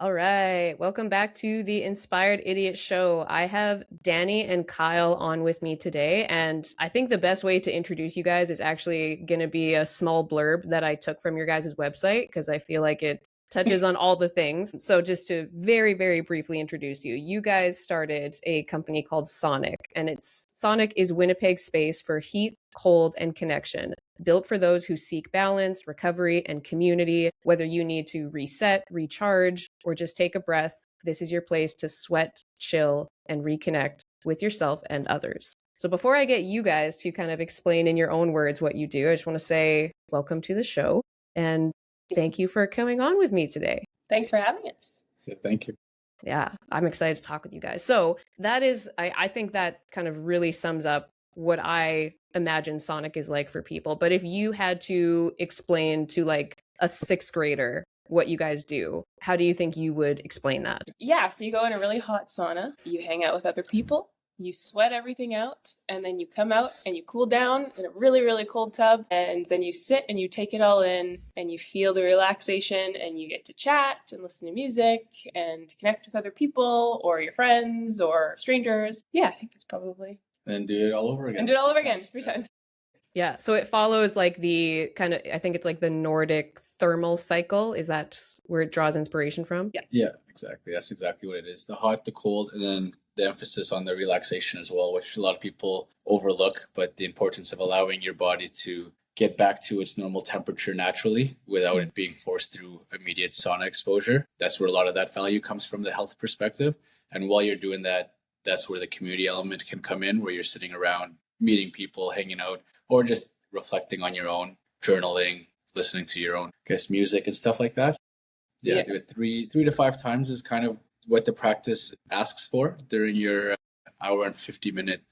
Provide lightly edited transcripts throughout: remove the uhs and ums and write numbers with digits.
All right, welcome back to the Inspired Idiot Show. I have Danny and Kyle on with me today, and I think the best way to introduce you guys is actually going to be a small blurb that I took from your guys' website because I feel like it touches on all the things. So just to very, very briefly introduce you, you guys started a company called Saunic, and Saunic is Winnipeg's space for heat, cold, and connection. Built for those who seek balance, recovery, and community. Whether you need to reset, recharge, or just take a breath, this is your place to sweat, chill, and reconnect with yourself and others. So before I get you guys to kind of explain in your own words what you do, I just want to say welcome to the show and thank you for coming on with me today. Thanks for having us. Yeah, thank you. Yeah, I'm excited to talk with you guys. So that is, I think that kind of really sums up what I imagine Saunic is like for people. But if you had to explain to like a sixth grader what you guys do, how do you think you would explain that? Yeah, so you go in a really hot sauna, you hang out with other people, you sweat everything out, and then you come out and you cool down in a really, really cold tub, and then you sit and you take it all in and you feel the relaxation and you get to chat and listen to music and connect with other people or your friends or strangers. Yeah, I think that's probably... And do it all over again. And do it all over again, 3 times. Yeah, so it follows like the kind of, I think it's like the Nordic thermal cycle. Is that where it draws inspiration from? Yeah, exactly. That's exactly what it is. The hot, the cold, and then the emphasis on the relaxation as well, which a lot of people overlook, but the importance of allowing your body to get back to its normal temperature naturally without it being forced through immediate sauna exposure. That's where a lot of that value comes from the health perspective. And while you're doing that, that's where the community element can come in, where you're sitting around, meeting people, hanging out, or just reflecting on your own, journaling, listening to your own, music and stuff like that. Yeah, yes. Do it three to 5 times is kind of what the practice asks for during your hour and 50 minute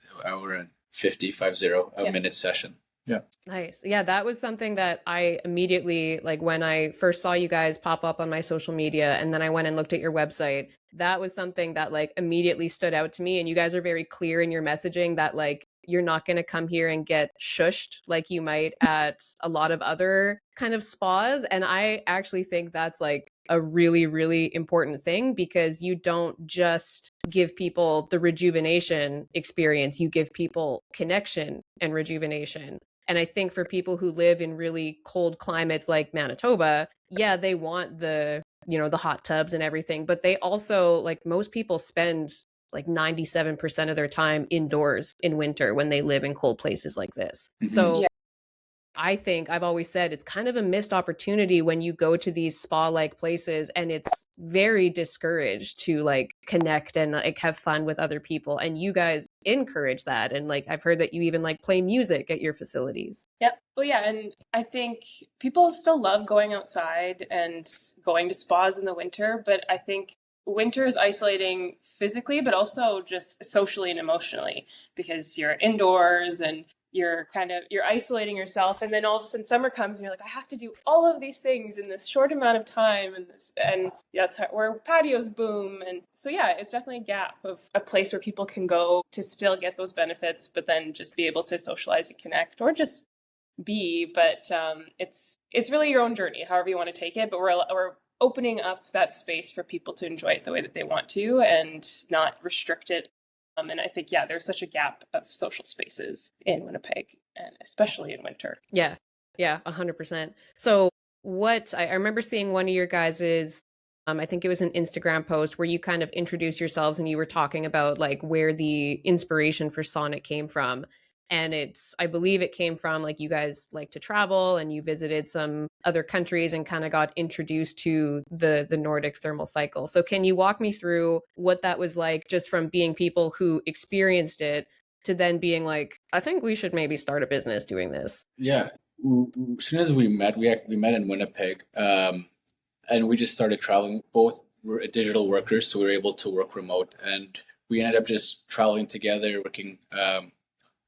session. Yeah. Nice. Yeah, that was something that I immediately, like when I first saw you guys pop up on my social media and then I went and looked at your website, that was something that like immediately stood out to me. And you guys are very clear in your messaging that like you're not going to come here and get shushed like you might at a lot of other kind of spas. And I actually think that's like a really, really important thing because you don't just give people the rejuvenation experience, you give people connection and rejuvenation. And I think for people who live in really cold climates like Manitoba, yeah, they want the hot tubs and everything, but they also, like most people spend like 97% of their time indoors in winter when they live in cold places like this. Mm-hmm. So yeah. I think I've always said it's kind of a missed opportunity when you go to these spa-like places and it's very discouraged to like connect and like have fun with other people. And you guys encourage that. And like, I've heard that you even like play music at your facilities. Yep. Well, yeah. And I think people still love going outside and going to spas in the winter, but I think winter is isolating physically, but also just socially and emotionally because you're indoors and you're isolating yourself. And then all of a sudden summer comes and you're like, I have to do all of these things in this short amount of time. And that's where patios boom. And so, yeah, it's definitely a gap of a place where people can go to still get those benefits, but then just be able to socialize and connect or just be. But it's really your own journey, however you want to take it. But we're opening up that space for people to enjoy it the way that they want to and not restrict it. And I think, yeah, there's such a gap of social spaces in Winnipeg, and especially in winter. Yeah, 100%. So I remember seeing one of your guys's, I think it was an Instagram post where you kind of introduced yourselves and you were talking about like where the inspiration for Saunic came from. And I believe it came from like you guys like to travel and you visited some other countries and kind of got introduced to the Nordic thermal cycle. So can you walk me through what that was like just from being people who experienced it to then being like, I think we should maybe start a business doing this? Yeah. As soon as we met in Winnipeg and we just started traveling. Both were digital workers, so we were able to work remote. And we ended up just traveling together, working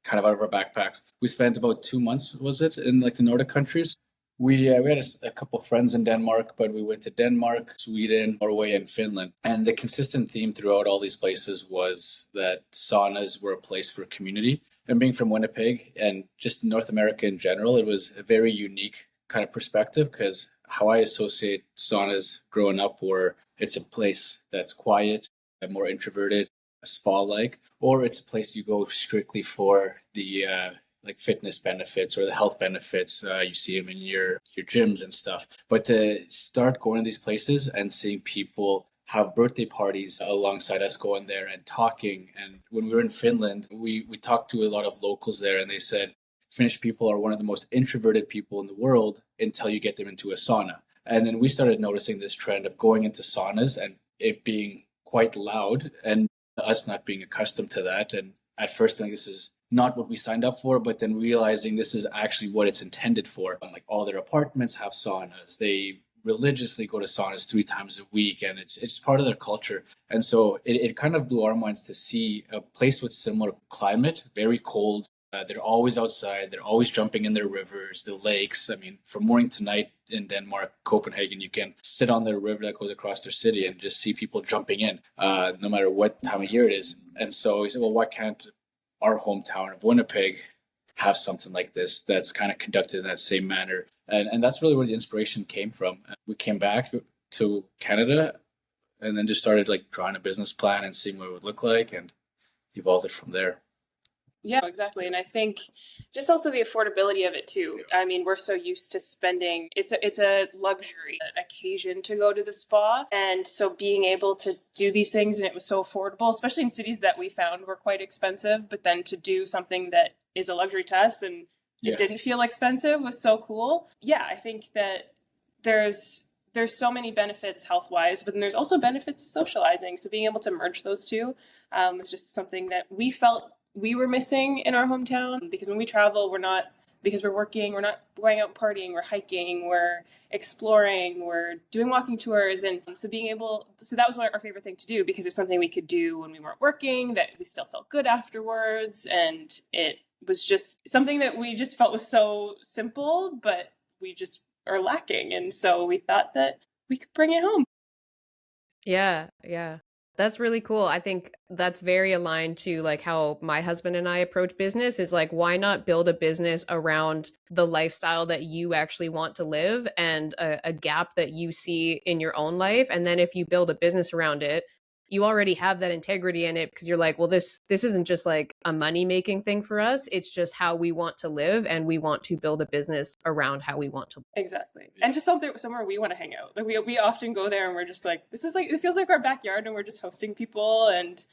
kind of out of our backpacks. We spent about 2 months, was it, in like the Nordic countries. We had a couple of friends in Denmark, but we went to Denmark, Sweden, Norway, and Finland. And the consistent theme throughout all these places was that saunas were a place for community. And being from Winnipeg and just North America in general, it was a very unique kind of perspective because how I associate saunas growing up were it's a place that's quiet, more introverted, spa-like, or it's a place you go strictly for the like fitness benefits or the health benefits. You see them in your gyms and stuff. But to start going to these places and seeing people have birthday parties alongside us going there and talking. And when we were in Finland, we talked to a lot of locals there, and they said Finnish people are one of the most introverted people in the world until you get them into a sauna. And then we started noticing this trend of going into saunas and it being quite loud and us not being accustomed to that. And at first being, this is not what we signed up for, but then realizing this is actually what it's intended for. Like all their apartments have saunas. They religiously go to saunas 3 times a week, and it's part of their culture. And so it kind of blew our minds to see a place with similar climate, very cold. They're always outside. They're always jumping in their rivers, the lakes. I mean, from morning to night in Denmark, Copenhagen, you can sit on the river that goes across their city and just see people jumping in, no matter what time of year it is. And so we said, well, why can't our hometown of Winnipeg have something like this that's kind of conducted in that same manner? And that's really where the inspiration came from. We came back to Canada and then just started like drawing a business plan and seeing what it would look like, and evolved it from there. Yeah, exactly. And I think just also the affordability of it too. I mean, we're so used to spending, it's a luxury, an occasion to go to the spa. And so being able to do these things, and it was so affordable, especially in cities that we found were quite expensive, but then to do something that is a luxury to us and it didn't feel expensive was so cool. Yeah, I think that there's so many benefits health-wise, but then there's also benefits to socializing. So being able to merge those two was just something that we felt we were missing in our hometown, because when we travel, because we're working, we're not going out partying, we're hiking, we're exploring, we're doing walking tours. And so so that was our favorite thing to do, because it's something we could do when we weren't working, that we still felt good afterwards. And it was just something that we just felt was so simple, but we just are lacking. And so we thought that we could bring it home. Yeah, yeah. That's really cool. I think that's very aligned to like how my husband and I approach business, is like, why not build a business around the lifestyle that you actually want to live and a gap that you see in your own life. And then if you build a business around it, you already have that integrity in it, because you're like, well, this isn't just like a money making thing for us. It's just how we want to live, and we want to build a business around how we want to live. Exactly. And just somewhere we want to hang out. Like we often go there and we're just like, this is like, it feels like our backyard, and we're just hosting people, and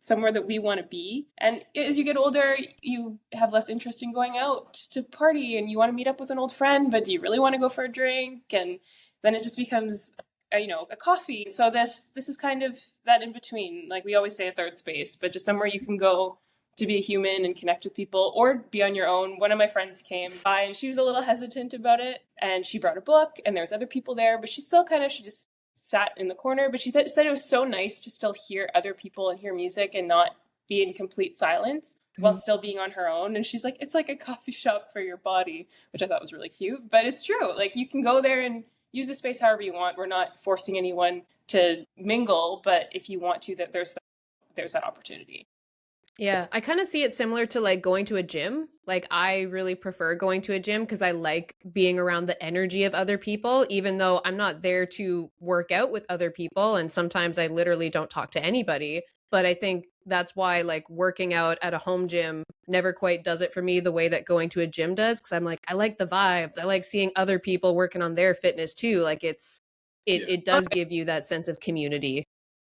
somewhere that we want to be. And as you get older, you have less interest in going out to party, and you want to meet up with an old friend, but do you really want to go for a drink? And then it just becomes a coffee. So this is kind of that in between. Like we always say, a third space, but just somewhere you can go to be a human and connect with people, or be on your own. One of my friends came by and she was a little hesitant about it, and she brought a book, and there's other people there, but she just sat in the corner. But she said it was so nice to still hear other people and hear music and not be in complete silence while still being on her own. And she's like, it's like a coffee shop for your body, which I thought was really cute. But it's true. Like you can go there and use the space however you want. We're not forcing anyone to mingle, but if you want to, there's that opportunity. Yeah, I kind of see it similar to like going to a gym. Like I really prefer going to a gym because I like being around the energy of other people, even though I'm not there to work out with other people. And sometimes I literally don't talk to anybody. But I think that's why like working out at a home gym never quite does it for me the way that going to a gym does. Because I'm like, I like the vibes. I like seeing other people working on their fitness too. Like it does give you that sense of community.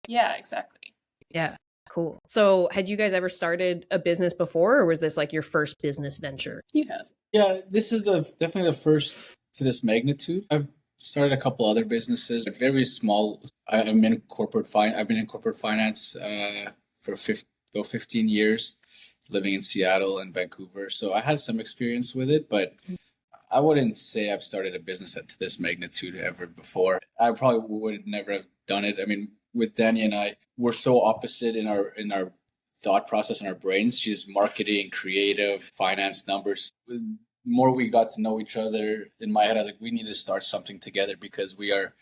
Yeah, exactly. Yeah. Cool. So had you guys ever started a business before, or was this like your first business venture? You have. Yeah, this is definitely the first to this magnitude. I've started a couple other businesses, but very small. I've been in corporate finance for about 15 years, living in Seattle and Vancouver. So I had some experience with it, but I wouldn't say I've started a business to this magnitude ever before. I probably would never have done it. I mean, with Danny and I, we're so opposite in our thought process and our brains. She's marketing, creative, finance, numbers. The more we got to know each other, in my head, I was like, we need to start something together, because we are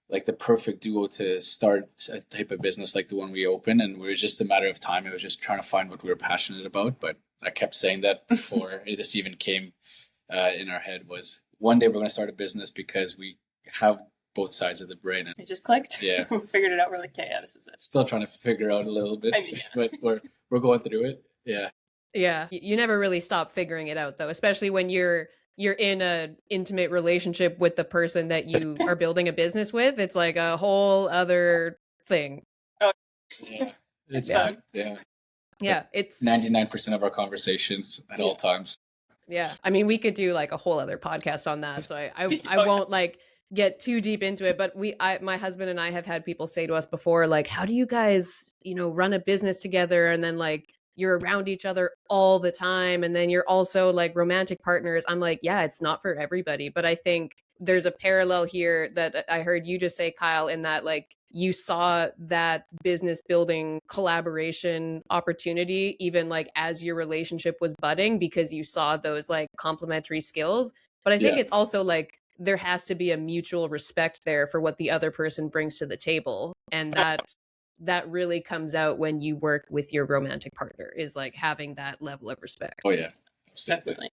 like the perfect duo to start a type of business like the one we opened. And it was just a matter of time. It was just trying to find what we were passionate about. But I kept saying that before this even came in our head, was one day we're going to start a business, because we have both sides of the brain. And It just clicked. Yeah. We figured it out. We're like, okay, yeah, this is it. Still trying to figure out a little bit, I mean, yeah. but we're going through it. Yeah. Yeah. You never really stop figuring it out though, especially when you're in a intimate relationship with the person that you are building a business with. It's like a whole other thing. Oh, Yeah. It's Yeah. fun. Yeah. Yeah, it's 99% of our conversations at all times. yeah. I mean, we could do like a whole other podcast on that. So I Oh, yeah. won't like get too deep into it, but my husband and I have had people say to us before, like, how do you guys, run a business together? And then like you're around each other all the time. And then you're also like romantic partners. I'm like, yeah, it's not for everybody. But I think there's a parallel here that I heard you just say, Kyle, in that like you saw that business building collaboration opportunity, even like as your relationship was budding, because you saw those like complementary skills. But I think Yeah. it's also like there has to be a mutual respect there for what the other person brings to the table. And that really comes out when you work with your romantic partner, is like having that level of respect. Oh yeah. Absolutely. Definitely.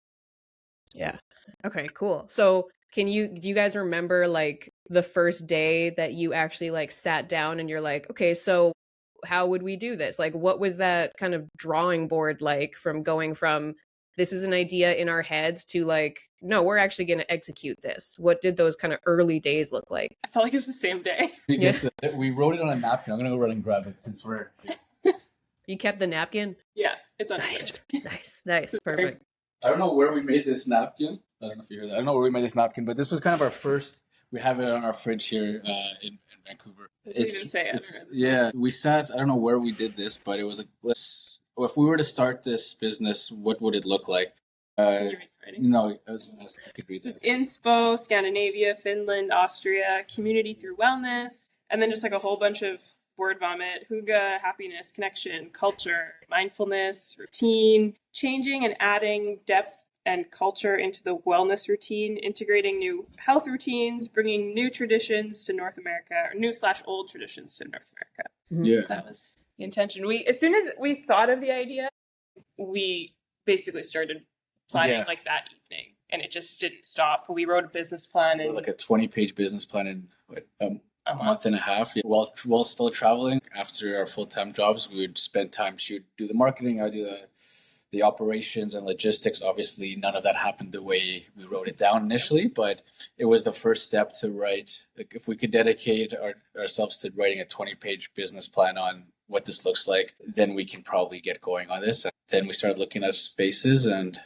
Yeah. Okay, cool. So do you guys remember like the first day that you actually like sat down and you're like, okay, so how would we do this? Like, what was that kind of drawing board like, from going from this is an idea in our heads to like, no, we're actually going to execute this? What did those kind of early days look like? I felt like it was the same day. We wrote it on a napkin. I'm gonna go run and grab it since we're. You kept the napkin? Yeah, it's on Nice. Nice. Perfect. I don't know where we made this napkin. I don't know if you heard that. I don't know where we made this napkin, but this was kind of our first. We have it on our fridge here in Vancouver. You didn't say it. Yeah, we sat. I don't know where we did this, but it was like, if we were to start this business, what would it look like? No, I could read This is that. Inspo, Scandinavia, Finland, Austria, community through wellness, and then just like a whole bunch of word vomit: hygge, happiness, connection, culture, mindfulness, routine, changing and adding depth and culture into the wellness routine, integrating new health routines, bringing new traditions to North America, or new/old traditions to North America. Yeah. So that was the intention. As soon as we thought of the idea, we basically started planning like that evening, and it just didn't stop. We wrote a business plan and Like a 20-page business plan in a month and a half. Yeah. While still traveling after our full-time jobs, we would spend time. She would do the marketing, I would do the operations and logistics. Obviously, none of that happened the way we wrote it down initially, but it was the first step to write. Like, if we could dedicate ourselves to writing a 20-page business plan on what this looks like, then we can probably get going on this. And then we started looking at spaces and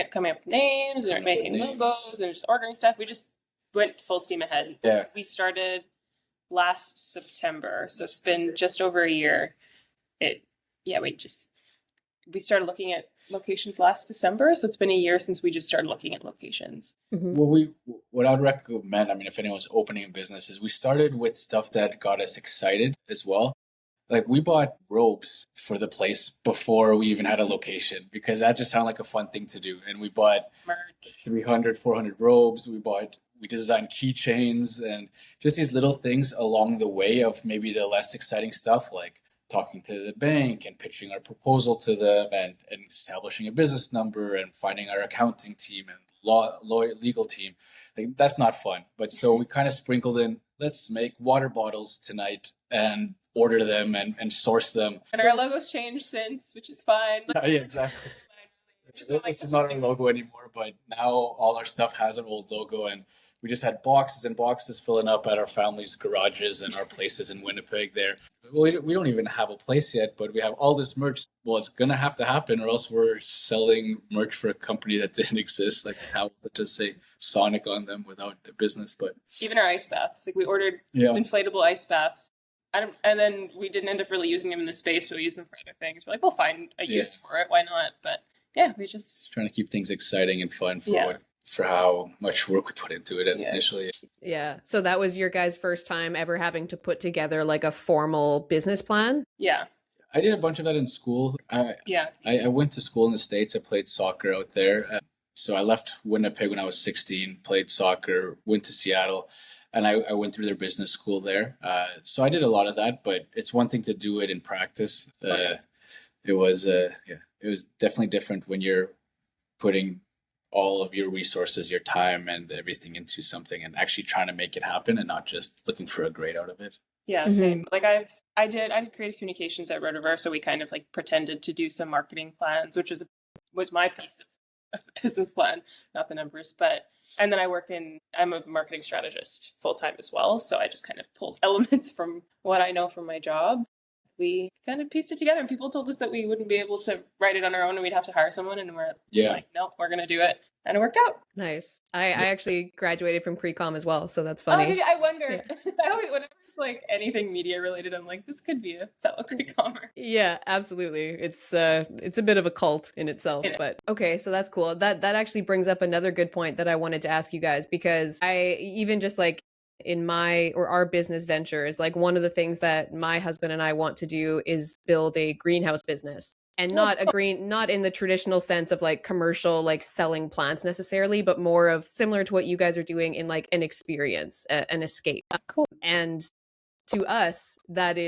coming up with names and making logos and just ordering stuff. We just went full steam ahead. Yeah. We started last September, so it's been just over a year. We started looking at locations last December, so it's been a year since we just started looking at locations. Mm-hmm. What I would recommend, I mean, if anyone's opening a business, is we started with stuff that got us excited as well. Like, we bought robes for the place before we even had a location, because that just sounded like a fun thing to do. And we bought Merch. 300, 400 robes. We designed keychains and just these little things along the way of maybe the less exciting stuff, like talking to the bank and pitching our proposal to them and establishing a business number and finding our accounting team and legal team. Like, that's not fun. But so we kind of sprinkled in, let's make water bottles tonight and order them and source them. And our logo's changed since, which is fine. Yeah, exactly. This is not our logo anymore, but now all our stuff has an old logo, and we just had boxes and boxes filling up at our family's garages and our places in Winnipeg there. Well, we don't even have a place yet, but we have all this merch. Well, it's going to have to happen, or else we're selling merch for a company that didn't exist, like towels that just say Saunic on them without a business. But even our ice baths, like we ordered inflatable ice baths. And then we didn't end up really using them in the space, so we use them for other things. We're like, we'll find a use for it. Why not? But yeah, we just trying to keep things exciting and fun for how much work we put into it initially. Yeah. So that was your guys' first time ever having to put together like a formal business plan? Yeah. I did a bunch of that in school. I went to school in the States. I played soccer out there. So I left Winnipeg when I was 16, played soccer, went to Seattle, and I went through their business school there. So I did a lot of that, but it's one thing to do it in practice. It was definitely different when you're putting all of your resources, your time and everything into something and actually trying to make it happen and not just looking for a grade out of it. Yeah, same. Like I did creative communications at Rotover, so we kind of like pretended to do some marketing plans, which was my piece of the business plan, not the numbers. But and then I'm a marketing strategist full time as well, so I just kind of pulled elements from what I know from my job. We kind of pieced it together, and people told us that we wouldn't be able to write it on our own and we'd have to hire someone, and we're like, no, we're gonna do it. And it worked out. Nice. I actually graduated from pre-com as well, so that's Oh, funny. did you? I wonder. Yeah. Whenever it's like anything media related, I'm like, this could be a fellow pre-commer. Yeah, absolutely. It's a bit of a cult in itself, but okay, so that's cool. That actually brings up another good point that I wanted to ask you guys, because I even just like in my or our business ventures, like one of the things that my husband and I want to do is build a greenhouse business. And not in the traditional sense of like commercial, like selling plants necessarily, but more of similar to what you guys are doing in like an experience, an escape. Cool. And to us, that's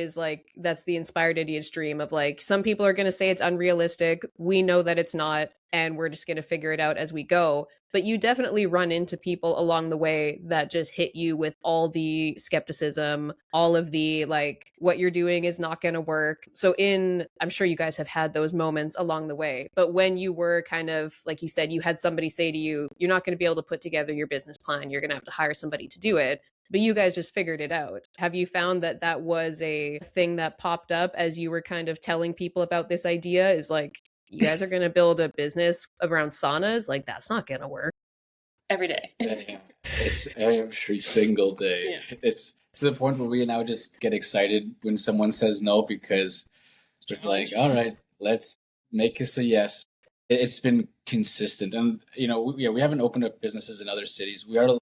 the inspired idiot's dream of like, some people are going to say it's unrealistic. We know that it's not, and we're just going to figure it out as we go. But you definitely run into people along the way that just hit you with all the skepticism, all of the like, what you're doing is not going to work. So I'm sure you guys have had those moments along the way. But when you were kind of, like you said, you had somebody say to you, you're not going to be able to put together your business plan. You're going to have to hire somebody to do it. But you guys just figured it out. Have you found that was a thing that popped up as you were kind of telling people about this idea? Is like, you guys are going to build a business around saunas? Like, that's not going to work. Every day. It's every single day. Yeah. It's to the point where we now just get excited when someone says no, because it's like, all right, let's make this a yes. It's been consistent. And, we haven't opened up businesses in other cities. We are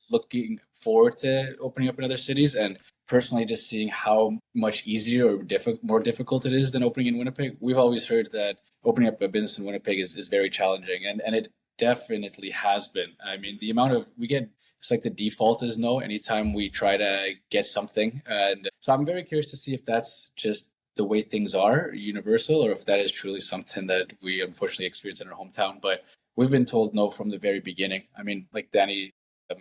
looking forward to opening up in other cities, and personally just seeing how much easier or more difficult it is than opening in Winnipeg. We've always heard that opening up a business in Winnipeg is very challenging, and it definitely has been. I mean, the amount of it's like the default is no anytime we try to get something. And so I'm very curious to see if that's just the way things are universal, or if that is truly something that we unfortunately experience in our hometown. But we've been told no from the very beginning. I mean, like Danny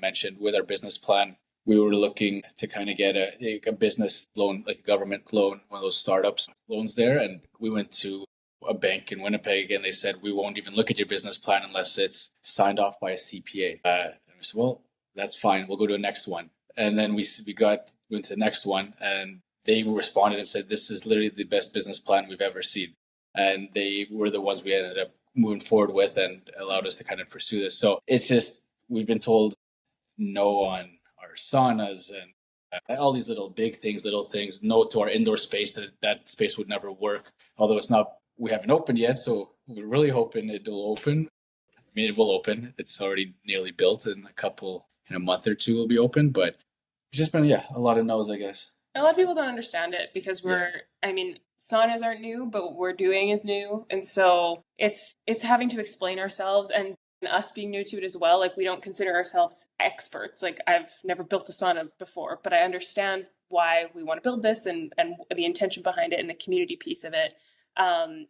mentioned, with our business plan, we were looking to kind of get a business loan, like a government loan, one of those startups loans there. And we went to a bank in Winnipeg, and they said, we won't even look at your business plan unless it's signed off by a CPA. And we said, well, that's fine. We'll go to the next one. And then we went to the next one, and they responded and said, this is literally the best business plan we've ever seen. And they were the ones we ended up moving forward with and allowed us to kind of pursue this. So it's just, we've been told no on our saunas and all these little things, no to our indoor space, that space would never work. Although we haven't opened yet, so we're really hoping it'll open. I mean, it will open. It's already nearly built, in a month or two will be open, but it's just been, a lot of no's, I guess. A lot of people don't understand it because saunas aren't new, but what we're doing is new. And so it's having to explain ourselves, and us being new to it as well. Like, we don't consider ourselves experts. Like, I've never built a sauna before, but I understand why we want to build this and the intention behind it and the community piece of it.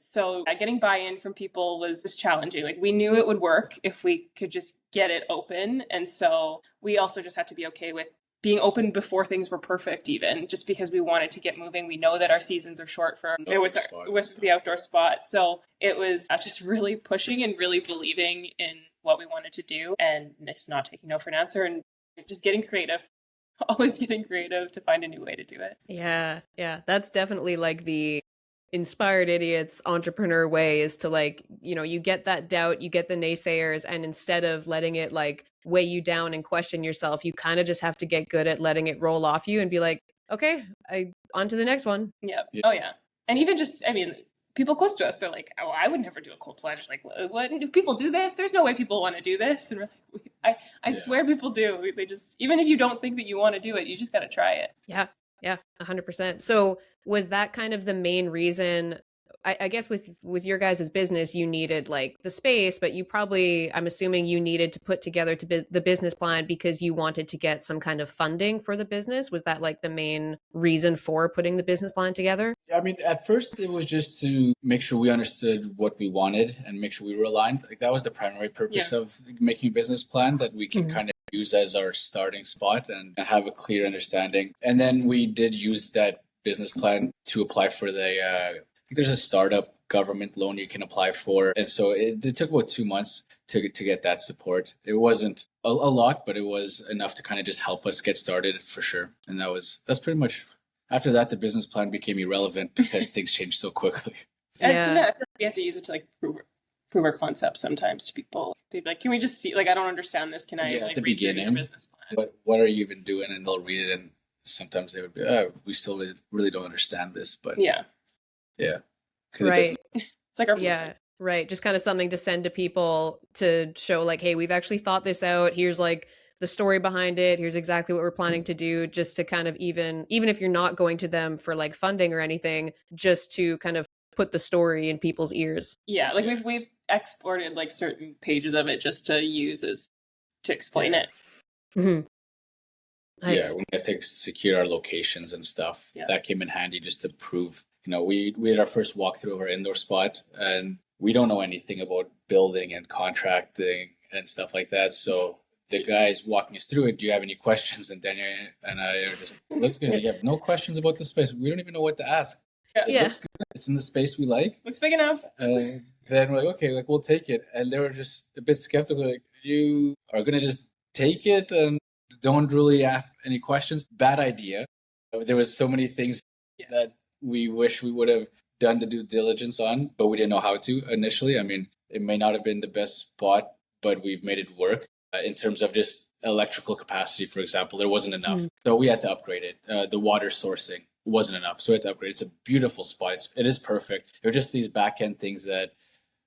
So getting buy-in from people was just challenging. Like, we knew it would work if we could just get it open. And so we also just had to be okay with being open before things were perfect, even just because we wanted to get moving. We know that our seasons are short with the outdoor spot. So it was just really pushing and really believing in what we wanted to do, and just not taking no for an answer, and just getting creative, always getting creative to find a new way to do it. Yeah. That's definitely like the inspired idiots entrepreneur way, is to like, you get that doubt, you get the naysayers, and instead of letting it like weigh you down and question yourself, you kind of just have to get good at letting it roll off you and be like, okay, on to the next one. Yeah. Oh yeah. And even just, people close to us, they're like, oh, I would never do a cold plunge. Like, what? Do people do this? There's no way people want to do this. And we're like, I swear people do. They just, even if you don't think that you want to do it, you just got to try it. Yeah, 100%. So was that kind of the main reason I guess with your guys' business, you needed like the space, but you probably, I'm assuming you needed to put together the business plan because you wanted to get some kind of funding for the business. Was that like the main reason for putting the business plan together? I mean, at first it was just to make sure we understood what we wanted and make sure we were aligned. Like that was the primary purpose of making a business plan, that we can kind of use as our starting spot and have a clear understanding. And then we did use that business plan to apply for I think there's a startup government loan you can apply for. And so it took about 2 months to get that support. It wasn't a lot, but it was enough to kind of just help us get started for sure. And that's pretty much, after that, the business plan became irrelevant because things changed so quickly. And I feel like we have to use it to like prove our concept sometimes to people. They'd be like, can we just see, like, I don't understand this. Can I like at the read through beginning, your business plan? What are you even doing? And they'll read it, and sometimes they would be, we still really don't understand this. But yeah. Right. It's like our right. Just kind of something to send to people to show like, hey, we've actually thought this out. Here's like the story behind it. Here's exactly what we're planning to do, just to kind of even if you're not going to them for like funding or anything, just to kind of put the story in people's ears. Yeah, like we've exported like certain pages of it just to use to explain it. Mm-hmm. Nice. Yeah, we had to secure our locations and stuff. That came in handy just to prove, we had our first walkthrough of our indoor spot, and we don't know anything about building and contracting and stuff like that. So the guys walking us through it, do you have any questions? And Daniel and I are just, looks good. You have no questions about the space. We don't even know what to ask. It looks good. It's in the space we like. Looks big enough. And then we're like, okay, like we'll take it. And they were just a bit skeptical. Like, you are going to just take it and don't really have any questions? Bad idea. There was so many things that we wish we would have done the due diligence on, but we didn't know how to initially. I mean, it may not have been the best spot, but we've made it work. In terms of just electrical capacity, for example, there wasn't enough. So we had to upgrade it. The water sourcing wasn't enough. So we had to upgrade. It's a beautiful spot. It is perfect. There were just these back end things that,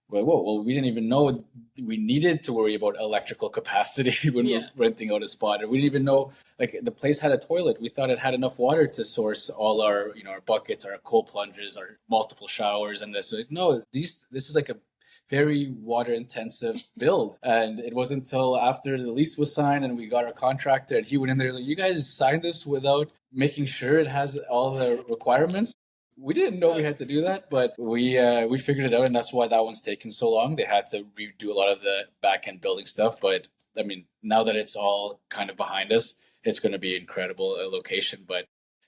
well, we didn't even know we needed to worry about electrical capacity when we're renting out a spot. And we didn't even know, like, the place had a toilet. We thought it had enough water to source all our, our buckets, our cold plunges, our multiple showers, and this. No, this is like a very water intensive build. And it wasn't until after the lease was signed and we got our contractor and he went in there like, you guys signed this without making sure it has all the requirements. We didn't know we had to do that, but we figured it out, and that's why that one's taken so long. They had to redo a lot of the back end building stuff, but I mean, now that it's all kind of behind us, it's going to be incredible location. But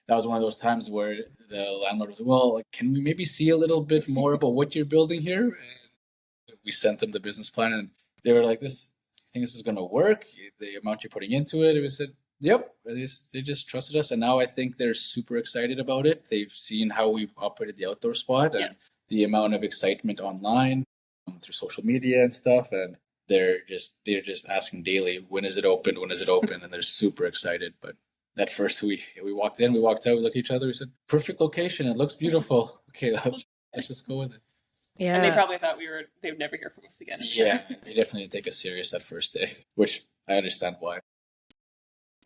that was one of those times where the landlord was, well, can we maybe see a little bit more about what you're building here? And we sent them the business plan, and they were like, "This, you think this is going to work? The amount you're putting into it?" And we said, yep, they just trusted us, and now I think they're super excited about it. They've seen how we've operated the outdoor spot and the amount of excitement online through social media and stuff, and they're just asking daily, when is it open? When is it open? And they're super excited. But at first we walked in, we walked out, we looked at each other, we said, perfect location, it looks beautiful. Okay, let's just go with it. Yeah. And they probably thought they would never hear from us again. Yeah, they definitely didn't take us serious that first day, which I understand why.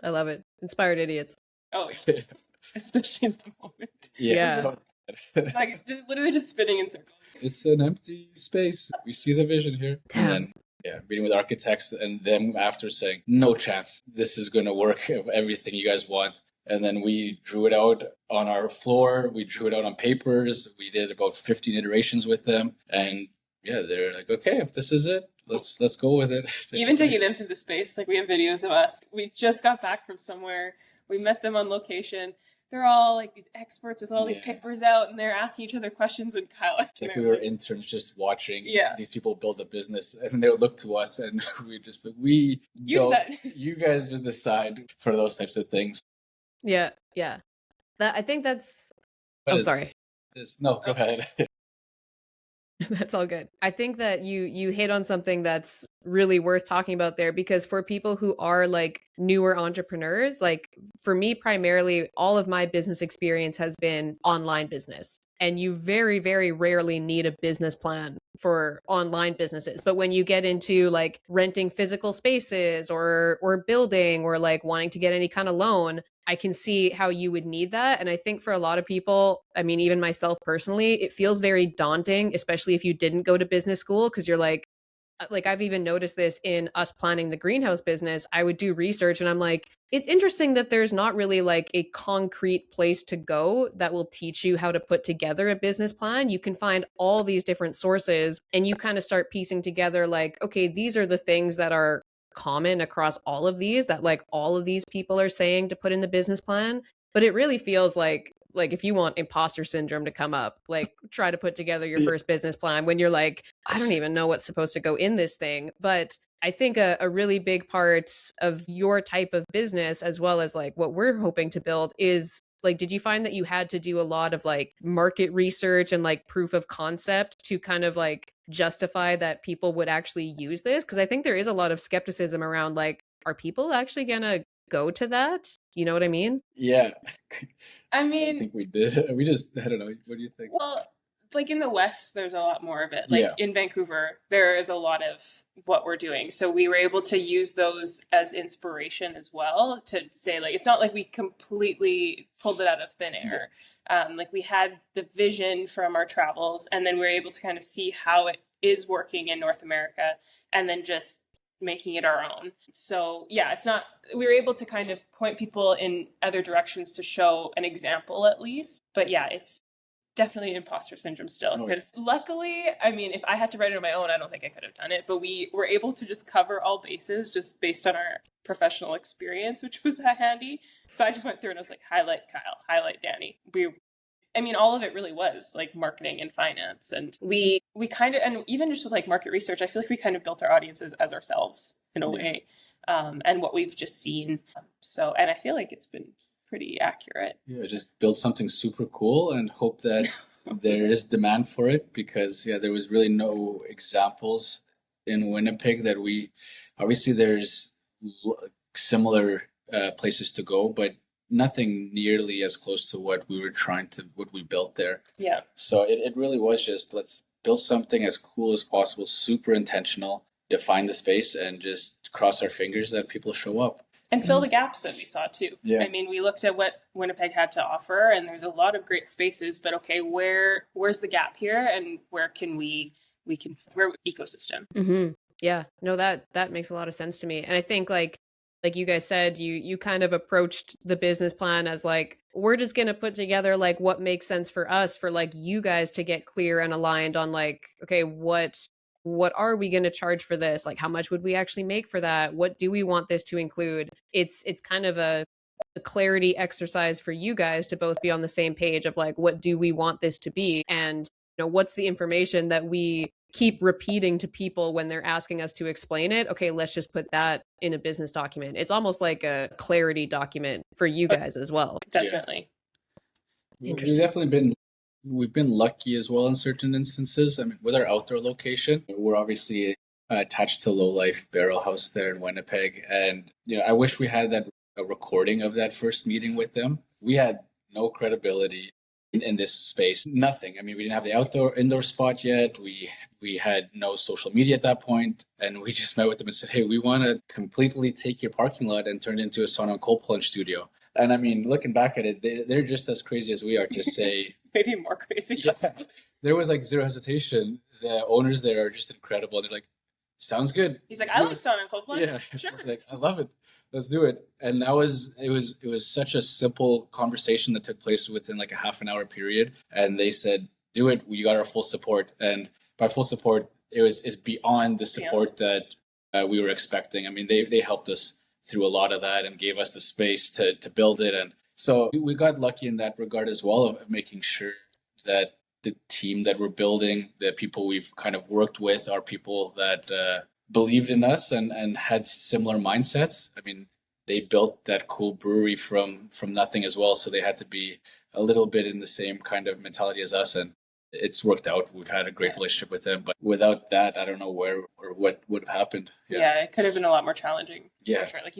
I love it. Inspired idiots. Oh, yeah. Especially in that moment. Yeah. Like, literally just spinning in circles. It's an empty space. We see the vision here. Damn. And then, meeting with architects and them after saying, no chance, this is going to work of everything you guys want. And then we drew it out on our floor. We drew it out on papers. We did about 15 iterations with them. And they're like, okay, if this is it, let's go with it. Even taking them to the space, like we have videos of us. We just got back from somewhere. We met them on location. They're all like these experts with all these papers out, and they're asking each other questions. And Kyle, like we were interns just watching these people build a business, and they would look to us, and you guys just decide for those types of things. Yeah. I think that's. I'm sorry. No, go ahead. That's all good. I think that you hit on something that's really worth talking about there, because for people who are like newer entrepreneurs, like for me, primarily all of my business experience has been online business. And you very, very rarely need a business plan for online businesses. But when you get into like renting physical spaces or building or like wanting to get any kind of loan, I can see how you would need that. And I think for a lot of people, I mean, even myself personally, it feels very daunting, especially if you didn't go to business school, because you're like I've even noticed this in us planning the greenhouse business. I would do research and I'm like, it's interesting that there's not really like a concrete place to go that will teach you how to put together a business plan. You can find all these different sources and you kind of start piecing together like, okay, these are the things that are common across all of these that like all of these people are saying to put in the business plan. But it really feels like if you want imposter syndrome to come up, like try to put together your first business plan when you're like, I don't even know what's supposed to go in this thing. But I think a really big part of your type of business, as well as like what we're hoping to build, is like, did you find that you had to do a lot of like market research and like proof of concept to kind of like justify that people would actually use this? Because I think there is a lot of skepticism around like, are people actually going to go to that? You know what I mean? Yeah. I I mean, think we did. We just, I don't know. What do you think? well, like in the West, there's a lot more of it. Like Yeah. in Vancouver, there is a lot of what we're doing. So we were able to use those as inspiration as well to say, like, it's not like we completely pulled it out of thin air. Like we had the vision from our travels, and then we were able to kind of see how it is working in North America, and then just making it our own. So yeah, it's not, we were able to kind of point people in other directions to show an example at least. But yeah, it's definitely imposter syndrome still, because luckily, I mean, if I had to write it on my own, I don't think I could have done it, but we were able to just cover all bases just based on our professional experience, which was handy. So I just went through and I was like, highlight Kyle, highlight Danny. I mean, all of it really was like marketing and finance. And we kind of, and even just with like market research, I feel like we kind of built our audiences as ourselves in a way, and what we've just seen. So, and I feel like it's been pretty accurate. Yeah, just build something super cool and hope that there is demand for it, because there was really no examples in Winnipeg that we, obviously there's similar places to go, but nothing nearly as close to what we built there. Yeah. So it really was just, let's build something as cool as possible, super intentional, define the space, and just cross our fingers that people show up. And fill the gaps that we saw too. Yeah. I mean, we looked at what Winnipeg had to offer, and there's a lot of great spaces, but okay, where's the gap here, and where can we're ecosystem. Mm-hmm. Yeah, no, that makes a lot of sense to me. And I think like you guys said, you kind of approached the business plan as like, we're just going to put together like what makes sense for us, for like you guys to get clear and aligned on like, okay, what are we going to charge for this? Like, how much would we actually make for that? What do we want this to include? It's kind of a clarity exercise for you guys to both be on the same page of like, what do we want this to be? And, you know, what's the information that we keep repeating to people when they're asking us to explain it? Okay, let's just put that in a business document. It's almost like a clarity document for you guys as well. Definitely. Interesting. We've been lucky as well in certain instances. I mean, with our outdoor location, we're obviously attached to Low Life Barrel House there in Winnipeg. And, I wish we had a recording of that first meeting with them. We had no credibility in this space, nothing. I mean, we didn't have the indoor spot yet. We had no social media at that point. And we just met with them and said, hey, we want to completely take your parking lot and turn it into a sauna and cold plunge studio. And I mean, looking back at it, they're just as crazy as we are to say. Maybe more crazy. Yeah, there was like zero hesitation. The owners there are just incredible. They're like, sounds good. He's like, I like sauna and cold plunge. Yeah, Sure. I was like, I love it. Let's do it. And it was such a simple conversation that took place within like a half an hour period. And they said, do it. We got our full support. And by full support, it's beyond the support that we were expecting. I mean, they helped us through a lot of that and gave us the space to build it. And so we got lucky in that regard as well, of making sure that the team that we're building, the people we've kind of worked with, are people that believed in us and had similar mindsets. I mean, they built that cool brewery from nothing as well. So they had to be a little bit in the same kind of mentality as us. And it's worked out. We've had a great relationship with them. But without that, I don't know where or what would have happened. Yeah, it could have been a lot more challenging. Yeah. For sure. Like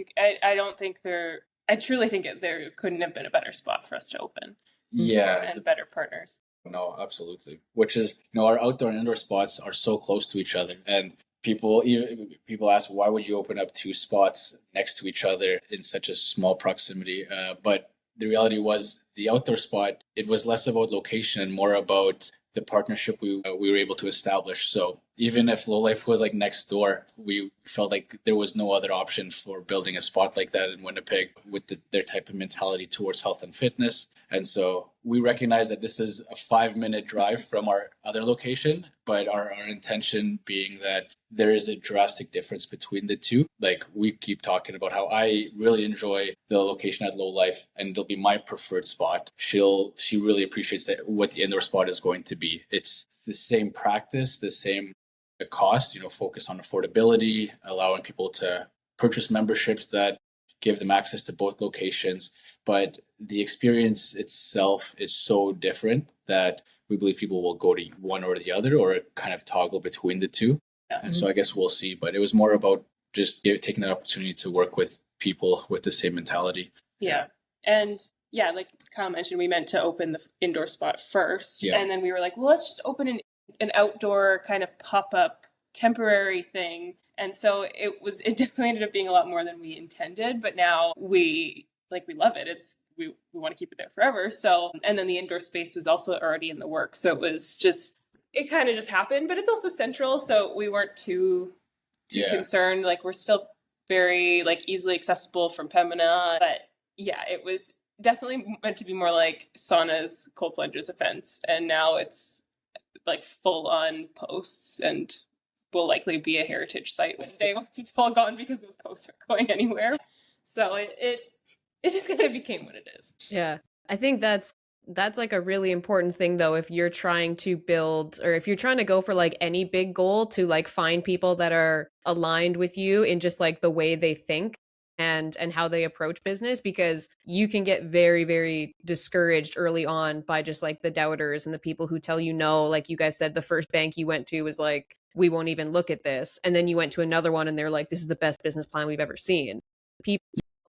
I truly think there couldn't have been a better spot for us to open. Yeah. And better partners. No, absolutely. Which is, our outdoor and indoor spots are so close to each other. And people ask, why would you open up two spots next to each other in such a small proximity? But the reality was the outdoor spot, it was less about location and more about the partnership we were able to establish. So even if Low Life was like next door, we felt like there was no other option for building a spot like that in Winnipeg with their type of mentality towards health and fitness. And so we recognize that this is a 5-minute drive from our other location, but our intention being that there is a drastic difference between the two. Like we keep talking about how I really enjoy the location at Low Life and it'll be my preferred spot. She really appreciates that what the indoor spot is going to be. It's the same practice, the same cost, focus on affordability, allowing people to purchase memberships that give them access to both locations. But the experience itself is so different that we believe people will go to one or the other or kind of toggle between the two. Yeah. And so I guess we'll see. But it was more about just taking that opportunity to work with people with the same mentality. Yeah. And yeah, like Kyle mentioned, we meant to open the indoor spot first. Yeah. And then we were like, well, let's just open an outdoor kind of pop-up temporary thing. And so it definitely ended up being a lot more than we intended, but now we love it. We want to keep it there forever. So, and then the indoor space was also already in the works. So it kind of just happened, but it's also central. So we weren't too concerned. Like we're still very easily accessible from Pembina, but yeah, it was definitely meant to be more like saunas, cold plunges, events. And now it's like full on posts and will likely be a heritage site one day once it's all gone because those posts aren't going anywhere. So it just kind of became what it is. Yeah. I think that's like a really important thing though, if you're trying to build or if you're trying to go for like any big goal, to like find people that are aligned with you in just like the way they think and how they approach business, because you can get very, very discouraged early on by just like the doubters and the people who tell you no. Like you guys said, the first bank you went to was like, we won't even look at this. And then you went to another one and they're like, this is the best business plan we've ever seen.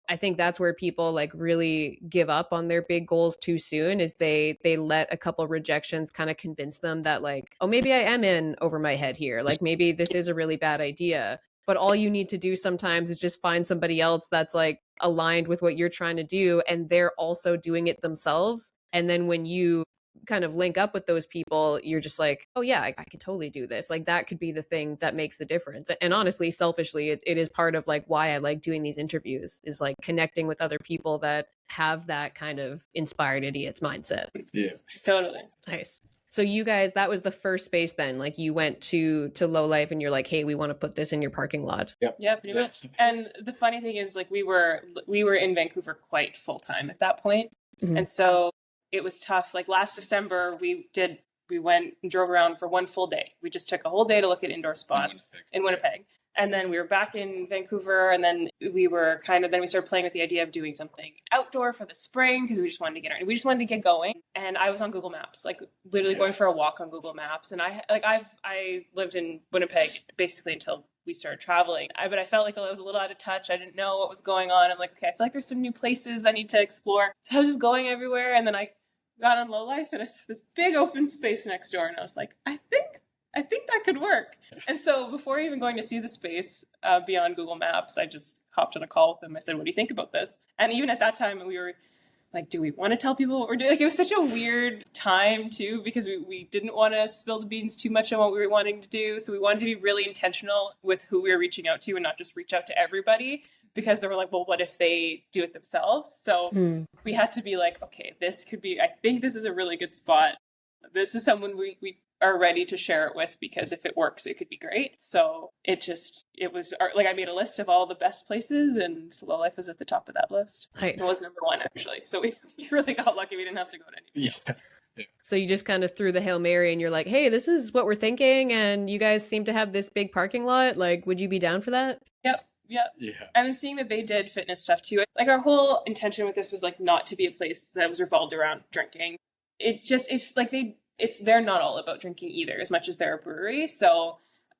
I think that's where people like really give up on their big goals too soon, is they let a couple rejections kind of convince them that like, oh, maybe I am in over my head here. Like maybe this is a really bad idea. But all you need to do sometimes is just find somebody else that's like aligned with what you're trying to do and they're also doing it themselves. And then when you kind of link up with those people, you're just like, oh yeah, I can totally do this. Like that could be the thing that makes the difference. And honestly, selfishly, it is part of like why I like doing these interviews, is like connecting with other people that have that kind of inspired idiots mindset. Yeah, totally. Nice. So you guys, that was the first space then, like you went to Low Life and you're like, hey, we want to put this in your parking lot. Yep. Yeah, pretty much. And the funny thing is like we were in Vancouver quite full time at that point. Mm-hmm. And so it was tough. Like last December, we went and drove around for one full day. We just took a whole day to look at indoor spots in Winnipeg. And then we were back in Vancouver, and then we started playing with the idea of doing something outdoor for the spring because we just wanted to get going. And I was on Google Maps, like literally going for a walk on Google Maps. And I lived in Winnipeg basically until we started traveling. But I felt like I was a little out of touch. I didn't know what was going on. I'm like, okay, I feel like there's some new places I need to explore. So I was just going everywhere, and then I got on Low Life and I saw this big open space next door, and I was like, I think that could work. And so before even going to see the space beyond Google Maps, I just hopped on a call with them. I said, what do you think about this? And even at that time, we were like, do we want to tell people what we're doing? Like, it was such a weird time too, because we didn't want to spill the beans too much on what we were wanting to do. So we wanted to be really intentional with who we were reaching out to and not just reach out to everybody, because they were like, well, what if they do it themselves? So we had to be like, okay, I think this is a really good spot. This is someone we are ready to share it with, because if it works, it could be great. So it was like, I made a list of all the best places, and Low Life was at the top of that list. Nice. It was number one, actually. So we really got lucky. We didn't have to go to any. Yeah. So you just kind of threw the Hail Mary and you're like, hey, this is what we're thinking. And you guys seem to have this big parking lot. Like, would you be down for that? Yep. Yeah. And then seeing that they did fitness stuff too. Like our whole intention with this was like not to be a place that was revolved around drinking. They're not all about drinking either, as much as they're a brewery. So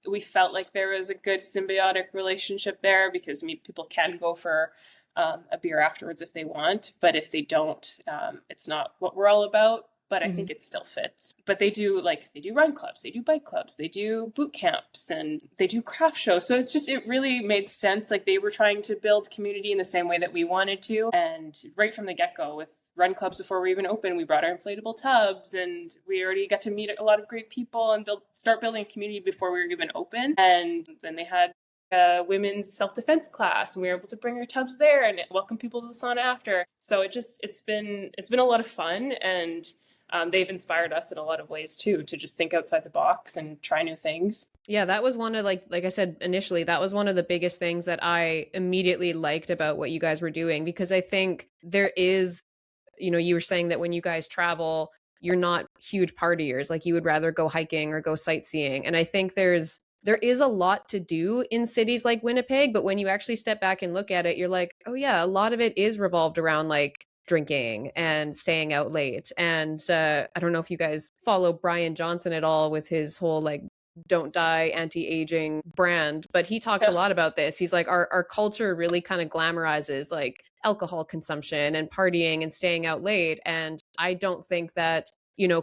we felt like there was a good symbiotic relationship there, because people can go for a beer afterwards if they want, but if they don't, it's not what we're all about. but I think it still fits. But they do run clubs, they do bike clubs, they do boot camps, and they do craft shows. So it really made sense. Like they were trying to build community in the same way that we wanted to. And right from the get-go with run clubs before we even opened, we brought our inflatable tubs, and we already got to meet a lot of great people and start building a community before we were even open. And then they had a women's self-defense class, and we were able to bring our tubs there and welcome people to the sauna after. So it's been a lot of fun, and they've inspired us in a lot of ways too, to just think outside the box and try new things. Yeah, that was one of like I said initially, that was one of the biggest things that I immediately liked about what you guys were doing, because I think there is, you were saying that when you guys travel, you're not huge partiers. Like you would rather go hiking or go sightseeing. And I think there is a lot to do in cities like Winnipeg, but when you actually step back and look at it, you're like, oh yeah, a lot of it is revolved around like drinking and staying out late. And I don't know if you guys follow Brian Johnson at all with his whole like don't die anti-aging brand, but he talks a lot about this. He's like, our culture really kind of glamorizes like alcohol consumption and partying and staying out late. And I don't think that,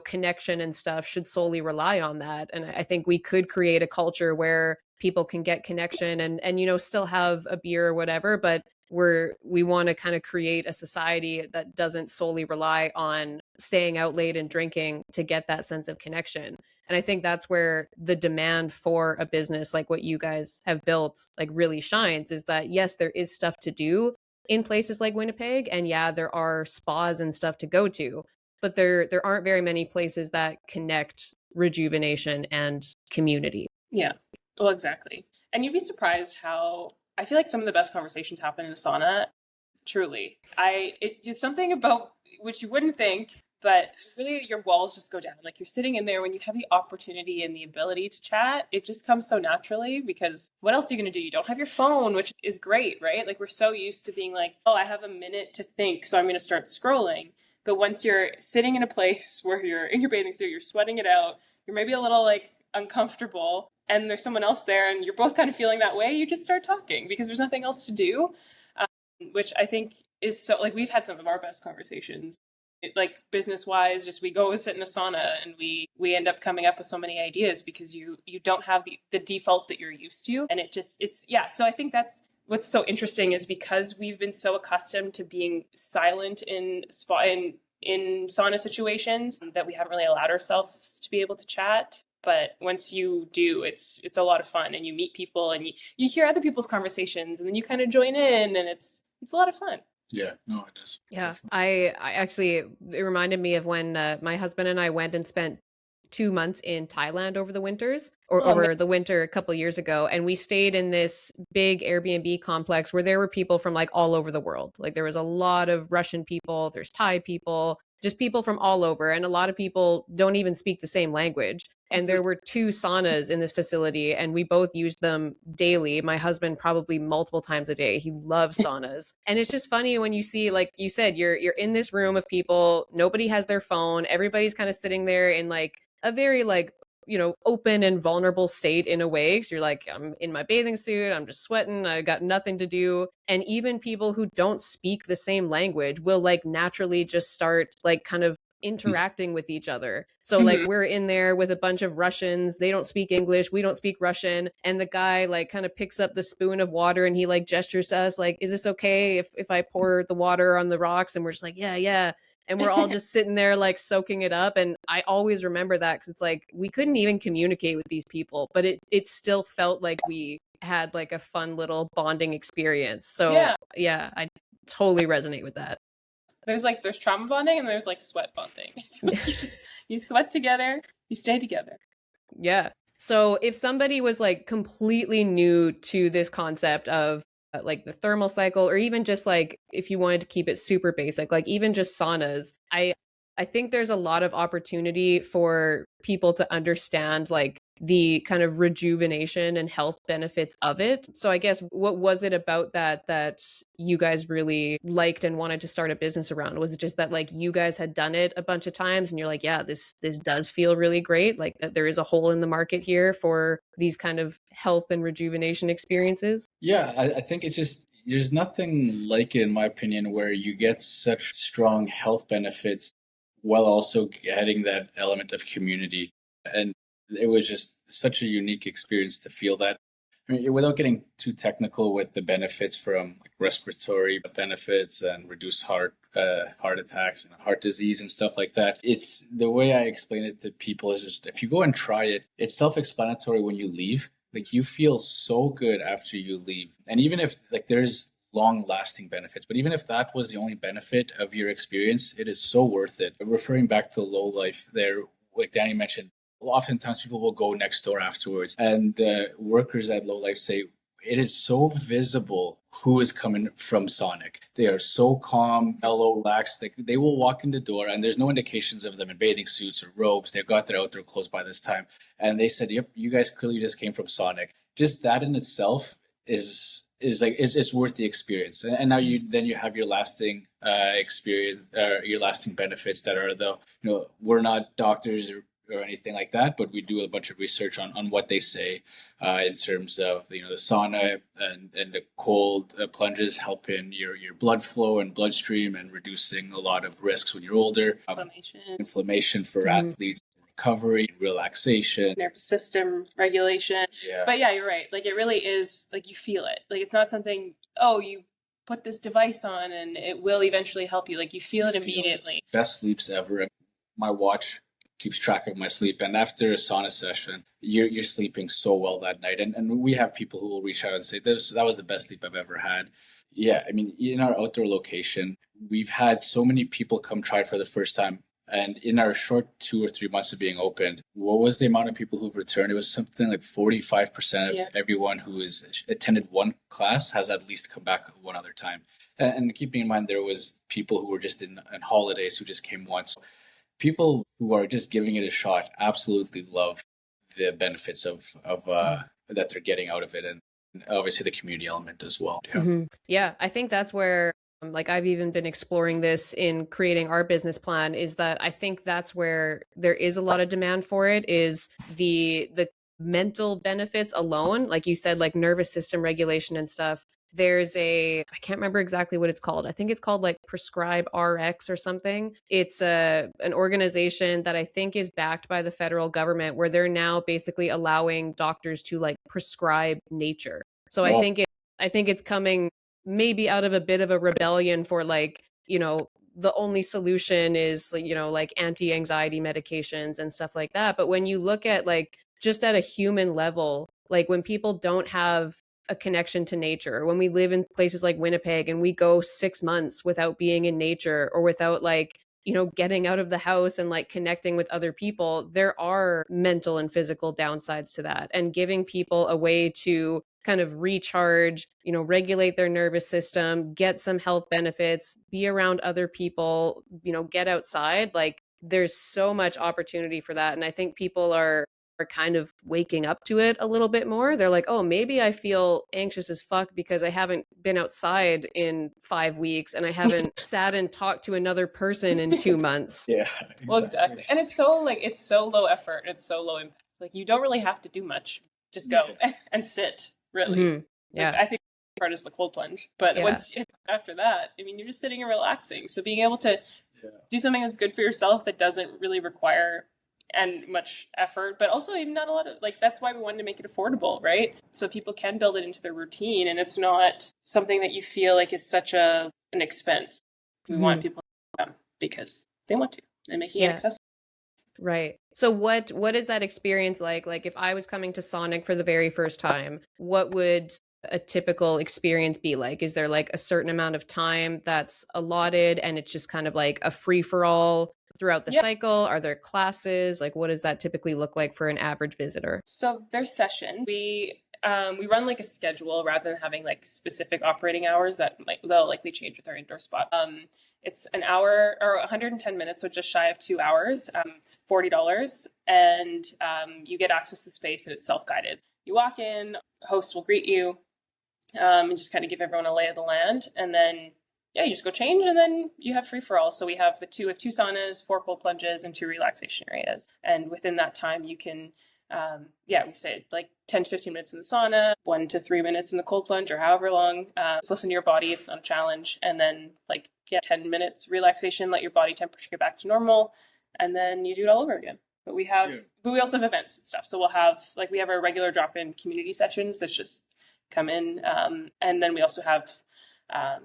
connection and stuff should solely rely on that. And I think we could create a culture where people can get connection and still have a beer or whatever, but we want to kind of create a society that doesn't solely rely on staying out late and drinking to get that sense of connection. And I think that's where the demand for a business like what you guys have built like really shines, is that yes, there is stuff to do in places like Winnipeg, and yeah, there are spas and stuff to go to, but there aren't very many places that connect rejuvenation and community. Yeah, well, exactly. And you'd be surprised how I feel like some of the best conversations happen in a sauna. Truly, there's something about which you wouldn't think, but really your walls just go down. Like you're sitting in there when you have the opportunity and the ability to chat, it just comes so naturally, because what else are you going to do? You don't have your phone, which is great, right? Like we're so used to being like, oh, I have a minute to think, so I'm going to start scrolling. But once you're sitting in a place where you're in your bathing suit, you're sweating it out, you're maybe a little like uncomfortable, and there's someone else there and you're both kind of feeling that way, you just start talking because there's nothing else to do, which I think is so, like, we've had some of our best conversations, like business wise, just we go and sit in a sauna and we end up coming up with so many ideas because you don't have the default that you're used to. And so I think that's what's so interesting, is because we've been so accustomed to being silent in sauna situations that we haven't really allowed ourselves to be able to chat. But once you do, it's a lot of fun, and you meet people and you hear other people's conversations, and then you kind of join in, and it's a lot of fun. Yeah, no, it is. Yeah, I actually, it reminded me of when my husband and I went and spent 2 months in Thailand over the winters, or over the winter a couple of years ago. And we stayed in this big Airbnb complex where there were people from like all over the world. Like there was a lot of Russian people, there's Thai people, just people from all over. And a lot of people don't even speak the same language. And there were 2 saunas in this facility, and we both used them daily. My husband probably multiple times a day. He loves saunas. And it's just funny when you see, like you said, you're in this room of people, nobody has their phone, everybody's kind of sitting there in like a very like, open and vulnerable state in a way. So you're like, I'm in my bathing suit, I'm just sweating, I got nothing to do. And even people who don't speak the same language will like naturally just start like kind of interacting with each other. So like we're in there with a bunch of Russians, they don't speak English, we don't speak Russian, and the guy like kind of picks up the spoon of water and he like gestures to us like, is this okay if I pour the water on the rocks? And we're just like, yeah. And we're all just sitting there like soaking it up. And I always remember that, because it's like we couldn't even communicate with these people, but it still felt like we had like a fun little bonding experience. So yeah, I totally resonate with that. There's trauma bonding and there's like sweat bonding. You sweat together, you stay together. Yeah. So if somebody was like completely new to this concept of like the thermal cycle, or even just like if you wanted to keep it super basic, like even just saunas, I think there's a lot of opportunity for people to understand like the kind of rejuvenation and health benefits of it. So I guess what was it about that you guys really liked and wanted to start a business around? Was it just that like you guys had done it a bunch of times and you're like, yeah, this does feel really great, like that there is a hole in the market here for these kind of health and rejuvenation experiences? Yeah, I think it's just, there's nothing like it, in my opinion, where you get such strong health benefits while also getting that element of community. And it was just such a unique experience to feel that. I mean, without getting too technical with the benefits from like respiratory benefits and reduced heart attacks and heart disease and stuff like that. It's the way I explain it to people is just if you go and try it, it's self-explanatory when you leave. Like you feel so good after you leave. And even if like there's long lasting benefits, but even if that was the only benefit of your experience, it is so worth it. Referring back to low life there, like Danny mentioned, oftentimes people will go next door afterwards and the workers at low life say it is so visible who is coming from Saunic. They are so calm, mellow, relaxed. They will walk in the door and there's no indications of them in bathing suits or robes. They've got their outdoor clothes by this time. And they said, yep, you guys clearly just came from Saunic. Just that in itself is like it's worth the experience. And now you have your lasting experience, your lasting benefits that are we're not doctors or anything like that, but we do a bunch of research on what they say in terms of the sauna and the cold plunges help in your blood flow and bloodstream and reducing a lot of risks when you're older. Inflammation for athletes, recovery, relaxation, nervous system regulation. Yeah. But yeah, you're right. Like it really is like you feel it. Like it's not something, oh, you put this device on and it will eventually help you. Like you feel it immediately. Best sleeps ever. My watch keeps track of my sleep, and after a sauna session you're sleeping so well that night, and we have people who will reach out and say that was the best sleep I've ever had. Yeah, I mean, in our outdoor location we've had so many people come try it for the first time, and in our short 2 or 3 months of being open, what was the amount of people who've returned? It was something like 45% of everyone who has attended one class has at least come back one other time. And keeping in mind there was people who were just in holidays who just came once. People who are just giving it a shot absolutely love the benefits of that they're getting out of it, and obviously the community element as well. Yeah, I think that's where like I've even been exploring this in creating our business plan, is that I think that's where there is a lot of demand for it, is the mental benefits alone, like you said, like nervous system regulation and stuff. There's I can't remember exactly what it's called. I think it's called like Prescribe RX or something. It's an organization that I think is backed by the federal government, where they're now basically allowing doctors to like prescribe nature. So I think it's coming maybe out of a bit of a rebellion for like, the only solution is, like anti-anxiety medications and stuff like that. But when you look at like just at a human level, like when people don't have a connection to nature, when we live in places like Winnipeg and we go 6 months without being in nature or without like, getting out of the house and like connecting with other people, there are mental and physical downsides to that. And giving people a way to kind of recharge, regulate their nervous system, get some health benefits, be around other people, get outside, like there's so much opportunity for that. And I think people are kind of waking up to it a little bit more. They're like, oh, maybe I feel anxious as fuck because I haven't been outside in 5 weeks and I haven't sat and talked to another person in 2 months. Yeah, exactly. Well, exactly. And it's so low effort. It's so low impact. Like you don't really have to do much. Just go and sit, really. Mm-hmm. Yeah. Like, I think the part is the cold plunge. But once after that, I mean, you're just sitting and relaxing. So being able to do something that's good for yourself that doesn't really require and much effort, but also even not a lot of, like, that's why we wanted to make it affordable, right? So people can build it into their routine and it's not something that you feel like is such an expense. We want people to come because they want to, and making it accessible. Right. So what is that experience like? Like if I was coming to Saunic for the very first time, what would a typical experience be like? Is there like a certain amount of time that's allotted and it's just kind of like a free for all throughout the cycle? Are there classes? Like what does that typically look like for an average visitor? So there's sessions. We run like a schedule rather than having like specific operating hours they'll likely change with our indoor spot. It's an hour or 110 minutes, so just shy of 2 hours. It's $40, and you get access to the space, and it's self-guided. You walk in, host will greet you, and just kind of give everyone a lay of the land, and then you just go change, and then you have free for all. So we have two saunas, 4 cold plunges, and 2 relaxation areas, and within that time you can. We say like 10 to 15 minutes in the sauna, 1 to 3 minutes in the cold plunge, or however long. Just listen to your body. It's not a challenge. And then 10 minutes relaxation, let your body temperature get back to normal, and then you do it all over again. But we also have events and stuff. So we'll have, like, we have our regular drop-in community sessions that's just come in. And then we also have,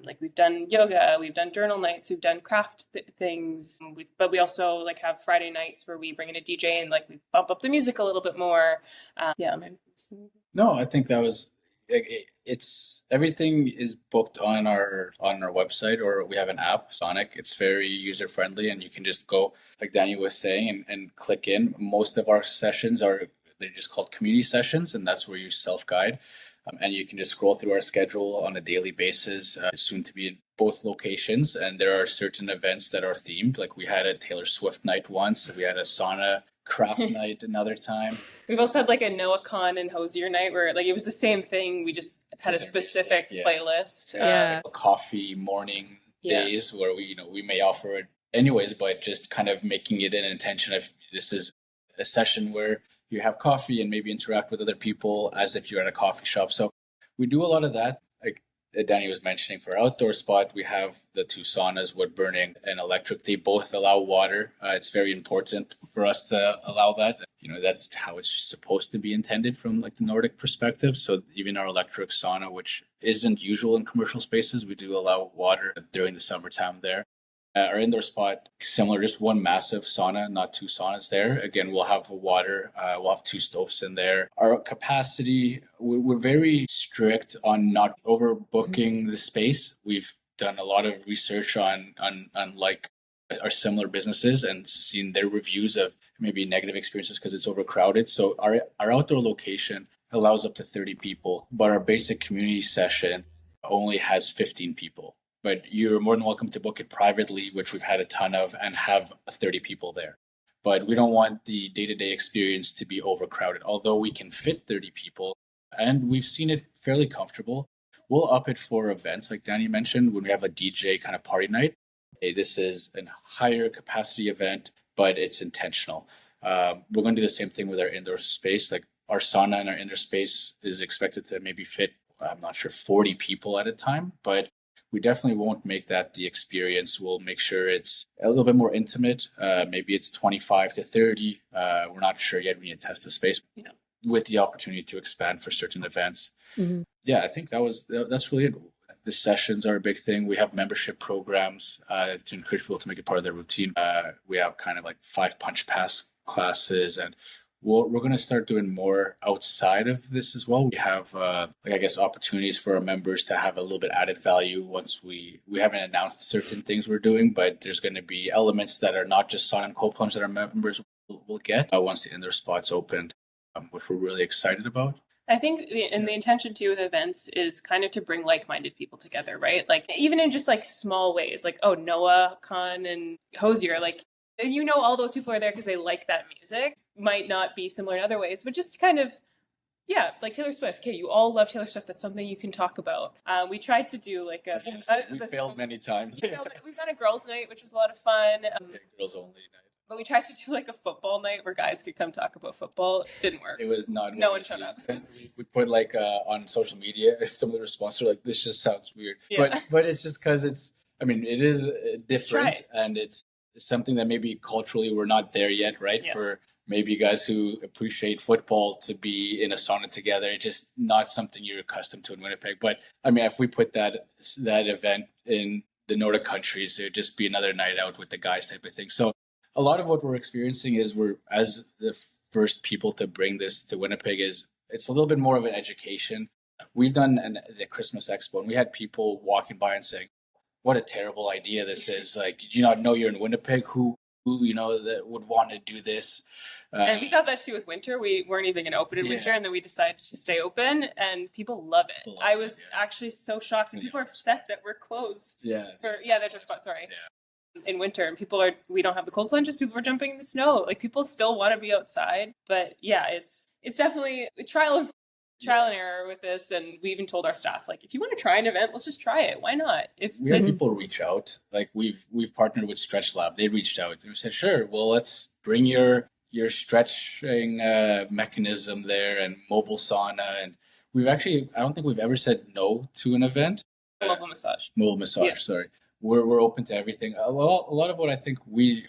like, we've done yoga, we've done journal nights, we've done craft things. But we also, like, have Friday nights where we bring in a DJ and, like, we bump up the music a little bit more. No, I think that was, it's everything is booked on our website, or we have an app, Saunic. It's very user friendly, and you can just go, like Danny was saying, and click in. Most of our sessions they're just called community sessions, and that's where you self-guide. And you can just scroll through our schedule on a daily basis, soon to be in both locations. And there are certain events that are themed. Like we had a Taylor Swift night once, we had a sauna craft night another time. We've also had like a Noah Khan and Hosier night where, like, it was the same thing. We just had a specific playlist. Coffee morning days where we may offer it anyways, but just kind of making it an intention of, this is a session where you have coffee and maybe interact with other people as if you're at a coffee shop. So we do a lot of that. Like Danny was mentioning, for our outdoor spot, we have the two saunas, wood burning and electric. They both allow water. It's very important for us to allow that. That's how it's supposed to be intended from, like, the Nordic perspective. So even our electric sauna, which isn't usual in commercial spaces, we do allow water during the summertime there. Our indoor spot, similar, just one massive sauna, not two saunas there. Again, we'll have water. We'll have two stoves in there. Our capacity, we're very strict on not overbooking the space. We've done a lot of research on like our similar businesses and seen their reviews of maybe negative experiences because it's overcrowded. So our outdoor location allows up to 30 people, but our basic community session only has 15 people. But you're more than welcome to book it privately, which we've had a ton of, and have 30 people there. But we don't want the day-to-day experience to be overcrowded. Although we can fit 30 people, and we've seen it fairly comfortable, we'll up it for events, like Danny mentioned, when we have a DJ kind of party night. Hey, this is a higher capacity event, but it's intentional. We're going to do the same thing with our indoor space. Like our sauna in our indoor space is expected to maybe fit, I'm not sure, 40 people at a time, but we definitely won't make that the experience. We'll make sure it's a little bit more intimate. Maybe it's 25 to 30. We're not sure yet. We need to test the space with the opportunity to expand for certain events. Mm-hmm. Yeah, I think that's really it. The sessions are a big thing. We have membership programs to encourage people to make it part of their routine. We have kind of like 5 punch pass classes, and we're going to start doing more outside of this as well. We have, opportunities for our members to have a little bit added value once we haven't announced certain things we're doing, but there's going to be elements that are not just sauna and cold plunge that our members will get once the indoor spot's opened, which we're really excited about. I think the intention too with events is kind of to bring like-minded people together, right? Like even in just like small ways, like, Noah Khan and Hosier, like, all those people are there because they like that music. Might not be similar in other ways, but just kind of, like Taylor Swift. Okay, you all love Taylor Swift. That's something you can talk about. We tried to do like we failed many times. We've done a girls' night, which was a lot of fun. Girls only night. But we tried to do like a football night where guys could come talk about football. It didn't work. It was not. No one showed up. We put like on social media, some of the responses are like, "This just sounds weird." Yeah. But it's just because it is different, and it's something that maybe culturally we're not there yet, right? Yeah. For maybe guys who appreciate football to be in a sauna together, it's just not something you're accustomed to in Winnipeg. But if we put that event in the Nordic countries, it would just be another night out with the guys type of thing. So a lot of what we're experiencing is we're, as the first people to bring this to Winnipeg, it's a little bit more of an education. We've done the Christmas Expo, and we had people walking by and saying, "What a terrible idea this is! Like, did you not know you're in Winnipeg? Who that would want to do this?" And we thought that too with winter. We weren't even going to open in winter, and then we decided to stay open, and people love it. I was actually so shocked, and people are upset that we're closed. That's our spot. Sorry. Yeah. In winter, and we don't have the cold plunges. People are jumping in the snow. Like, people still want to be outside, but it's definitely a trial and error with this. And we even told our staff, like, if you want to try an event, let's just try it. Why not? We had people reach out, like we've partnered with Stretch Lab. They reached out and we said, sure, well, let's bring your stretching mechanism there and mobile sauna. And I don't think we've ever said no to an event. Mobile massage. Yeah. Sorry. we're open to everything. A lot of what I think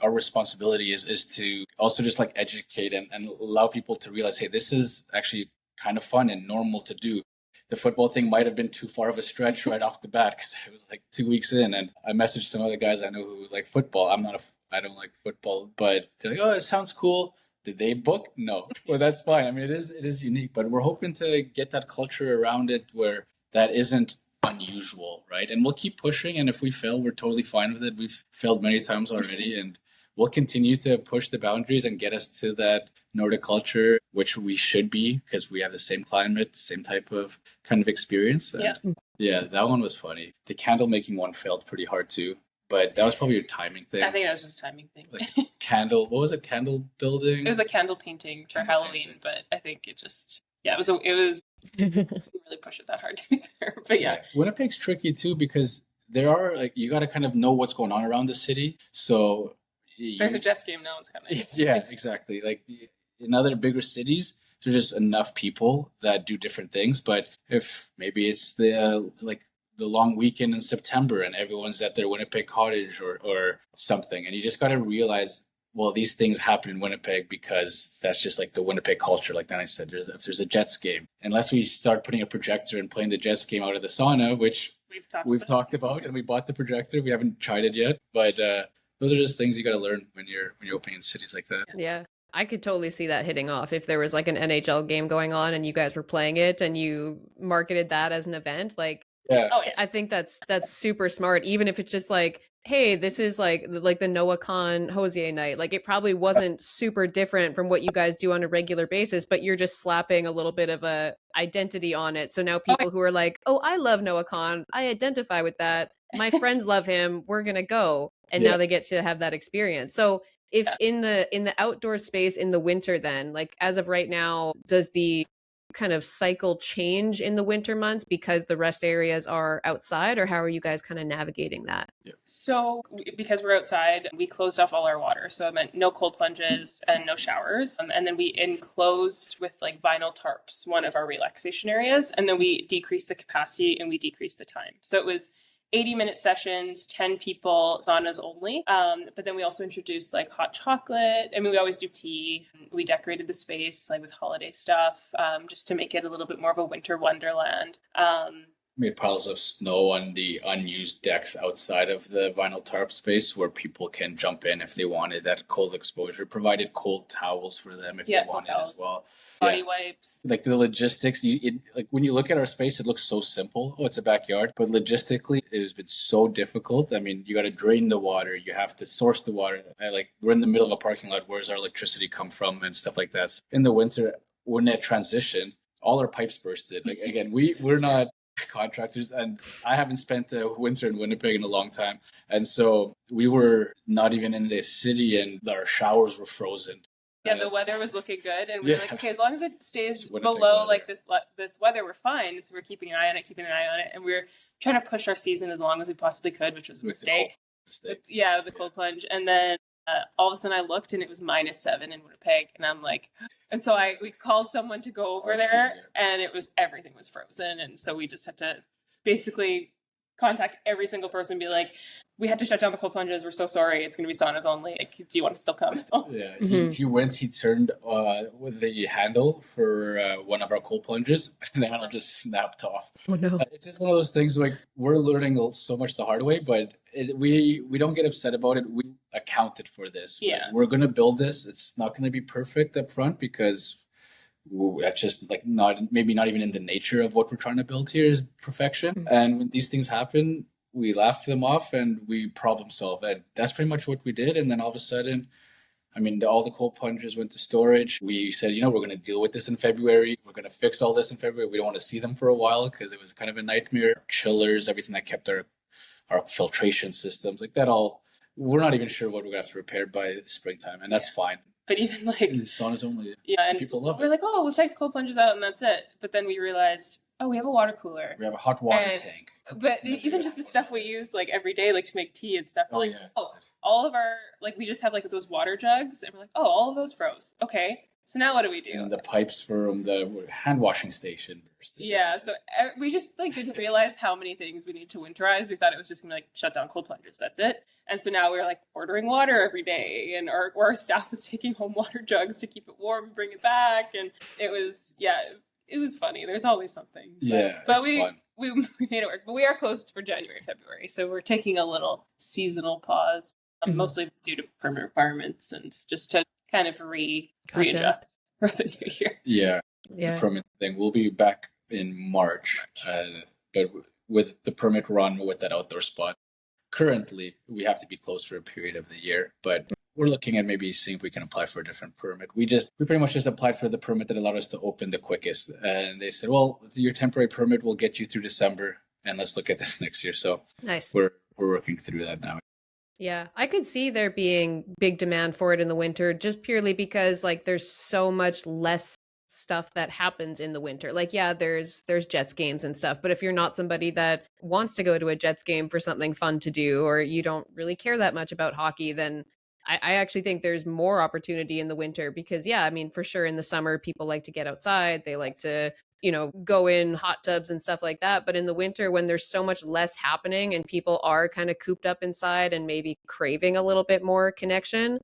our responsibility is to also just like educate and allow people to realize, hey, this is actually kind of fun and normal to do. The football thing might have been too far of a stretch right off the bat because it was like 2 weeks in, and I messaged some other guys I know who like football. I don't like football, but they're like, oh, it sounds cool. Did they book? No. Well, that's fine. I mean, it is unique, but we're hoping to get that culture around it where that isn't unusual, right? And we'll keep pushing. And if we fail, we're totally fine with it. We've failed many times already, and we'll continue to push the boundaries and get us to that Nordic culture, which we should be because we have the same climate, same type of kind of experience. And yeah, that one was funny. The candle making one failed pretty hard too. But that was probably a timing thing. I think that was just a timing thing. Like what was it? Candle building? It was a candle painting for Halloween, but I think it was didn't really push it that hard to be fair. But yeah. Winnipeg's tricky too because there are like you got to kind of know what's going on around the city. So there's a Jets game now. It's kind of yeah, exactly. Like in other bigger cities, there's just enough people that do different things. But if maybe it's the long weekend in September and everyone's at their Winnipeg cottage or something, and you just got to realize, well, these things happen in Winnipeg because that's just like the Winnipeg culture. Like Danny said, if there's a Jets game, unless we start putting a projector and playing the Jets game out of the sauna, which we've talked about, and we bought the projector. We haven't tried it yet, but those are just things you got to learn when you're opening in cities like that. Yeah. I could totally see that hitting off if there was like an NHL game going on and you guys were playing it and you marketed that as an event. Like, yeah. Oh, yeah. I think that's super smart. Even if it's just like, hey, this is like the Noah Khan Hosier night. Like it probably wasn't super different from what you guys do on a regular basis, but you're just slapping a little bit of a identity on it. So now people who are like, oh, I love Noah Khan. I identify with that. My friends love him. We're going to go. And now they get to have that experience. So if in the outdoor space in the winter, then like as of right now, does the kind of cycle change in the winter months because the rest areas are outside, or how are you guys kind of navigating that? So because we're outside, we closed off all our water. So it meant no cold plunges and no showers. And then we enclosed with like vinyl tarps, one of our relaxation areas. And then we decreased the capacity and we decreased the time. So it was 80-minute sessions, 10 people, saunas only. But then we also introduced like hot chocolate. I mean, we always do tea. We decorated the space like with holiday stuff, just to make it a little bit more of a winter wonderland. Made piles of snow on the unused decks outside of the vinyl tarp space where people can jump in if they wanted that cold exposure. Provided cold towels for them if they wanted as well. Body wipes. Like the logistics, like when you look at our space, it looks so simple. Oh, it's a backyard. But logistically, it has been so difficult. I mean, you got to drain the water. You have to source the water. We're in the middle of a parking lot. Where's our electricity come from and stuff like that. So in the winter, when that transition, all our pipes bursted. Like again, we're not contractors, and I haven't spent a winter in Winnipeg in a long time, and so we were not even in the city and our showers were frozen. Yeah, the weather was looking good, and we were like, okay, as long as it stays below like this weather, we're fine. So we're keeping an eye on it, and we were trying to push our season as long as we possibly could, which was a mistake. The cold plunge, and then all of a sudden I looked and it was -7 in Winnipeg, and I'm like, and so we called someone to go over there, and everything was frozen, and so we just had to basically contact every single person and be like, we had to shut down the cold plunges. We're so sorry. It's going to be saunas only. Like, do you want to still come? Yeah, he turned with the handle for one of our cold plunges, and the handle just snapped off. Oh no! It's just one of those things. Like we're learning so much the hard way, but we don't get upset about it. We accounted for this. Yeah, we're going to build this. It's not going to be perfect up front because that's just like not even in the nature of what we're trying to build here is perfection. And when these things happen, we laugh them off and we problem solve, and that's pretty much what we did. And then all of a sudden, I mean, all the cold plunges went to storage. We said, we're going to deal with this in February. We're going to fix all this in February. We don't want to see them for a while because it was kind of a nightmare. Chillers, everything that kept our filtration systems, like that all, we're not even sure what we're going to have to repair by springtime, and that's fine. But even like the sauna's only, and people love it. We're like, oh, we'll take the cold plunges out and that's it. But then we realized, oh, we have a water cooler. We have a hot water tank. But even just the stuff we use like every day, like to make tea and stuff. All of our, like we just have like those water jugs, and we're like, oh, all of those froze. Okay. So now what do we do? And the pipes from the hand washing station bursted. Yeah, so we just like didn't realize how many things we need to winterize. We thought it was just gonna like shut down cold plungers. That's it. And so now we're like ordering water every day, and our staff was taking home water jugs to keep it warm and bring it back. And it was it was funny. There's always something. But fun. We made it work. But we are closed for January, February, so we're taking a little seasonal pause, mostly due to permit requirements and just to kind of readjust for the new year. Yeah. The permit thing. We'll be back in March, but with the permit run with that outdoor spot, currently we have to be closed for a period of the year, but we're looking at maybe seeing if we can apply for a different permit. We pretty much just applied for the permit that allowed us to open the quickest, and they said, well, your temporary permit will get you through December, and let's look at this next year. So nice. We're working through that now. Yeah, I could see there being big demand for it in the winter, just purely because like there's so much less stuff that happens in the winter. Like, yeah, there's Jets games and stuff, but if you're not somebody that wants to go to a Jets game for something fun to do, or you don't really care that much about hockey, then I actually think there's more opportunity in the winter because, yeah, I mean, for sure in the summer, people like to get outside. They like to, go in hot tubs and stuff like that. But in the winter, when there's so much less happening and people are kind of cooped up inside and maybe craving a little bit more connection,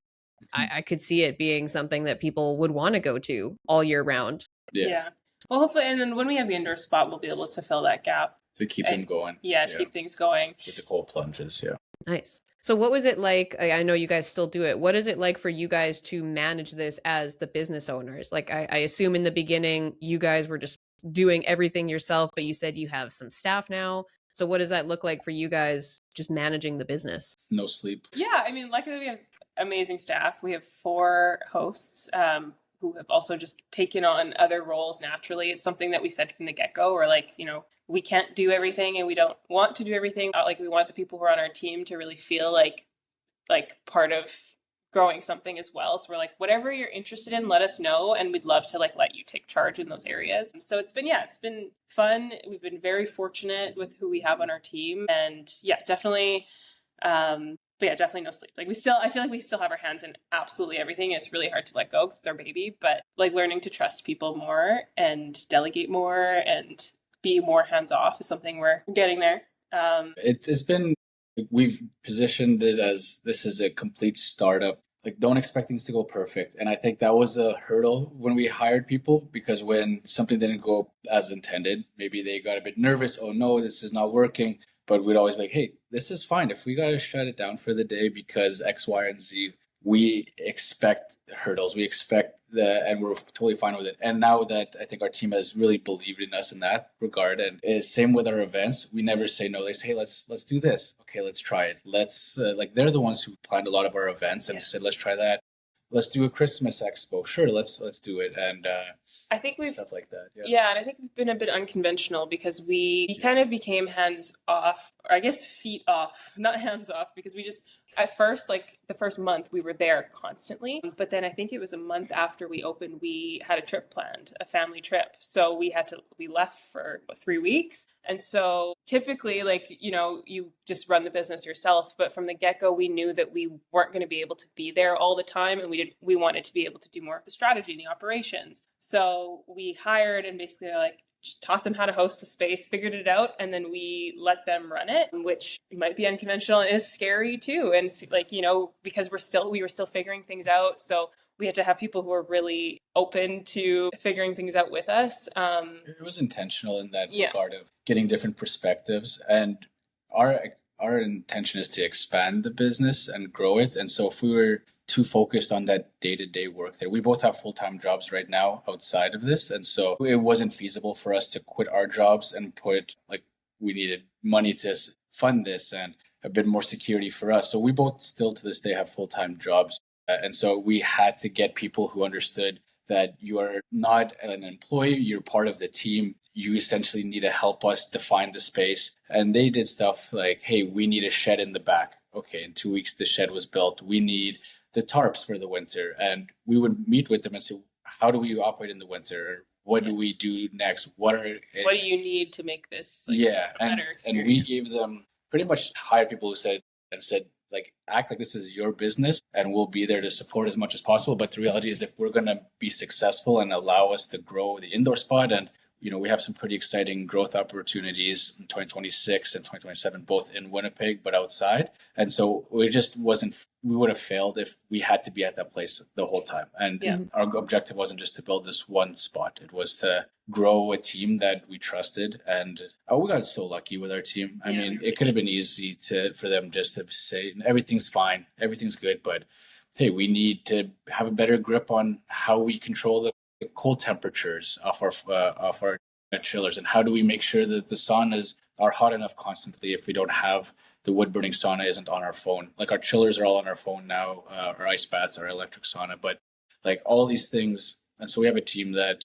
I could see it being something that people would want to go to all year round. Yeah. Well, hopefully, and then when we have the indoor spot, we'll be able to fill that gap. To keep them going. Yeah, to keep things going. With the cold plunges, yeah. Nice. So what was it like? I know you guys still do it. What is it like for you guys to manage this as the business owners? Like, I assume in the beginning, you guys were just doing everything yourself, but you said you have some staff now. So what does that look like for you guys just managing the business? No sleep. Yeah, I mean, luckily we have amazing staff. We have 4 hosts who have also just taken on other roles naturally. It's something that we said from the get-go. We're like, we can't do everything and we don't want to do everything. Like, we want the people who are on our team to really feel like part of growing something as well. So we're like, whatever you're interested in, let us know, and we'd love to let you take charge in those areas. So it's been fun. We've been very fortunate with who we have on our team, and definitely but definitely no sleep. Like, I feel like we still have our hands in absolutely everything. It's really hard to let go because it's our baby, but learning to trust people more and delegate more and be more hands off is something we're getting there. It's been, we've positioned it as this is a complete startup. Don't expect things to go perfect. And I think that was a hurdle when we hired people, because when something didn't go as intended, maybe they got a bit nervous. Oh no, this is not working. But we'd always be like, hey, this is fine. If we got to shut it down for the day because X, Y, and Z, we expect hurdles. We expect and we're totally fine with it. And now that I think our team has really believed in us in that regard, and is same with our events, we never say no. They say, hey, let's do this. Okay, let's try it. Let's they're the ones who planned a lot of our events and said, let's try that. Let's do a Christmas expo. Sure, let's do it. And I think we've stuff like that. Yeah, and I think we've been a bit unconventional because we kind of became hands off, or I guess feet off, not hands off, because we just at first, the first month, we were there constantly. But then I think it was a month after we opened, we had a trip planned, a family trip. So we left for 3 weeks. And so typically, you just run the business yourself. But from the get-go, we knew that we weren't going to be able to be there all the time. And we wanted to be able to do more of the strategy and the operations. So we hired and basically just taught them how to host the space, figured it out, and then we let them run it, which might be unconventional and is scary too. And because we were still figuring things out. So we had to have people who were really open to figuring things out with us. It was intentional in that regard of getting different perspectives. And our intention is to expand the business and grow it. And so if we were too focused on that day-to-day work there, we both have full-time jobs right now outside of this. And so it wasn't feasible for us to quit our jobs and we needed money to fund this and a bit more security for us. So we both still to this day have full-time jobs. And so we had to get people who understood that you are not an employee, you're part of the team. You essentially need to help us define the space. And they did stuff like, hey, we need a shed in the back. Okay, in 2 weeks, the shed was built. We need the tarps for the winter. And we would meet with them and say, how do we operate in the winter? What do we do next? What do you need to make this a better experience? And we gave them pretty much hired people who said, like act like this is your business and we'll be there to support as much as possible. But the reality is if we're going to be successful and allow us to grow the indoor spot, and we have some pretty exciting growth opportunities in 2026 and 2027, both in Winnipeg, but outside. And so we would have failed if we had to be at that place the whole time. And our objective wasn't just to build this one spot. It was to grow a team that we trusted. And we got so lucky with our team. I mean, it could have been easy for them just to say, everything's fine, everything's good. But hey, we need to have a better grip on how we control the cold temperatures of our chillers, and how do we make sure that the saunas are hot enough constantly if we don't have the wood burning sauna isn't on our phone. Like our chillers are all on our phone now, our ice baths, our electric sauna, but like all these things. And so we have a team that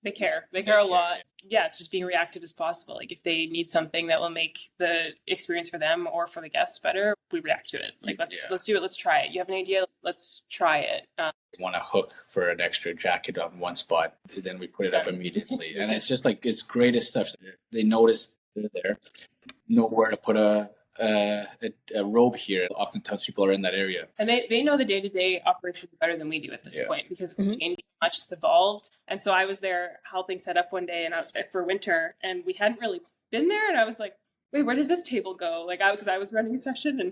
they care a lot. Yeah, it's just being reactive as possible. Like if they need something that will make the experience for them or for the guests better, we react to it. Like let's do it. Let's try it. You have an idea? Let's try it. Want to hook for an extra jacket on one spot, then we put it up immediately. And it's just like, it's greatest stuff. They notice they're there, know where to put a robe here. Oftentimes people are in that area. And they know the day-to-day operations better than we do at this point, because it's changed so much, it's evolved. And so I was there helping set up one day for winter, and we hadn't really been there. And I was like, wait, where does this table go? Like, because I was running a session and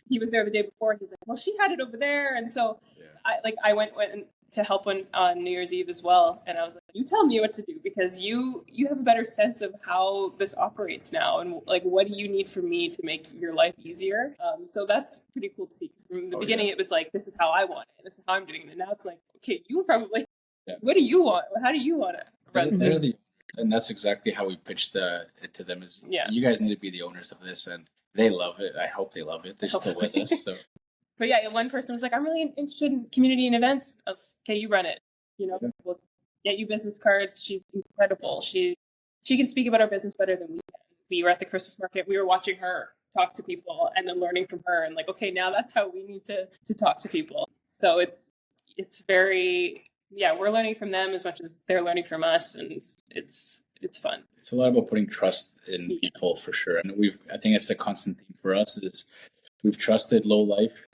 he was there the day before. He's like, well, she had it over there. And so I went to help on New Year's Eve as well. And I was like, you tell me what to do, because you have a better sense of how this operates now. And like, what do you need from me to make your life easier? So that's pretty cool to see. From the beginning, it was like, this is how I want it. This is how I'm doing it. And now it's like, okay, you probably, what do you want? How do you want to run this? And that's exactly how we pitched it to them is, you guys need to be the owners of this. And they love it. I hope they love it. They're still with us. So. But yeah, one person was like, I'm really interested in community and events. Okay, you run it. We'll get you business cards. She's incredible. She can speak about our business better than we can. We were at the Christmas market. We were watching her talk to people and then learning from her. And like, okay, now that's how we need to talk to people. So it's very, we're learning from them as much as they're learning from us. And it's fun. It's a lot about putting trust in people for sure. And I think it's a constant theme for us is, we've trusted Low Life.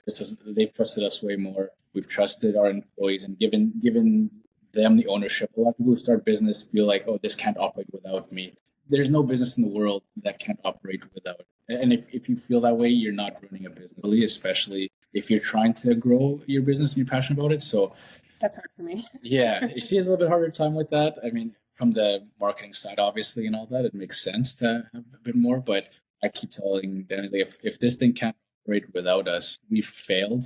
They've trusted us way more. We've trusted our employees and given them the ownership. A lot of people who start business feel like, oh, this can't operate without me. There's no business in the world that can't operate without. And if you feel that way, you're not running a business, really, especially if you're trying to grow your business and you're passionate about it. So that's hard for me. Yeah, she has a little bit harder time with that. I mean, from the marketing side, obviously, and all that, it makes sense to have a bit more. But I keep telling them, if this thing can't without us, we've failed,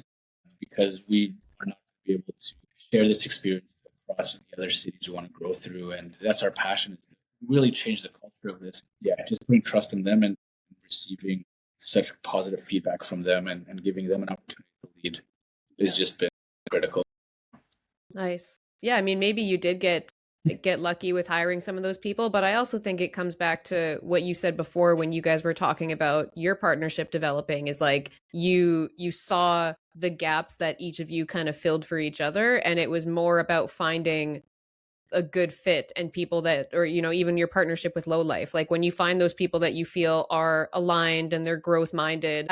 because we are not going to be able to share this experience across the other cities we want to grow through. And that's our passion, is to really change the culture of this. Just putting trust in them and receiving such positive feedback from them and giving them an opportunity to lead has just been critical. Nice. Yeah, I mean, maybe you did get lucky with hiring some of those people, but I also think it comes back to what you said before when you guys were talking about your partnership developing, is like you saw the gaps that each of you kind of filled for each other, and it was more about finding a good fit and people that, or even your partnership with Low Life, like when you find those people that you feel are aligned and they're growth minded,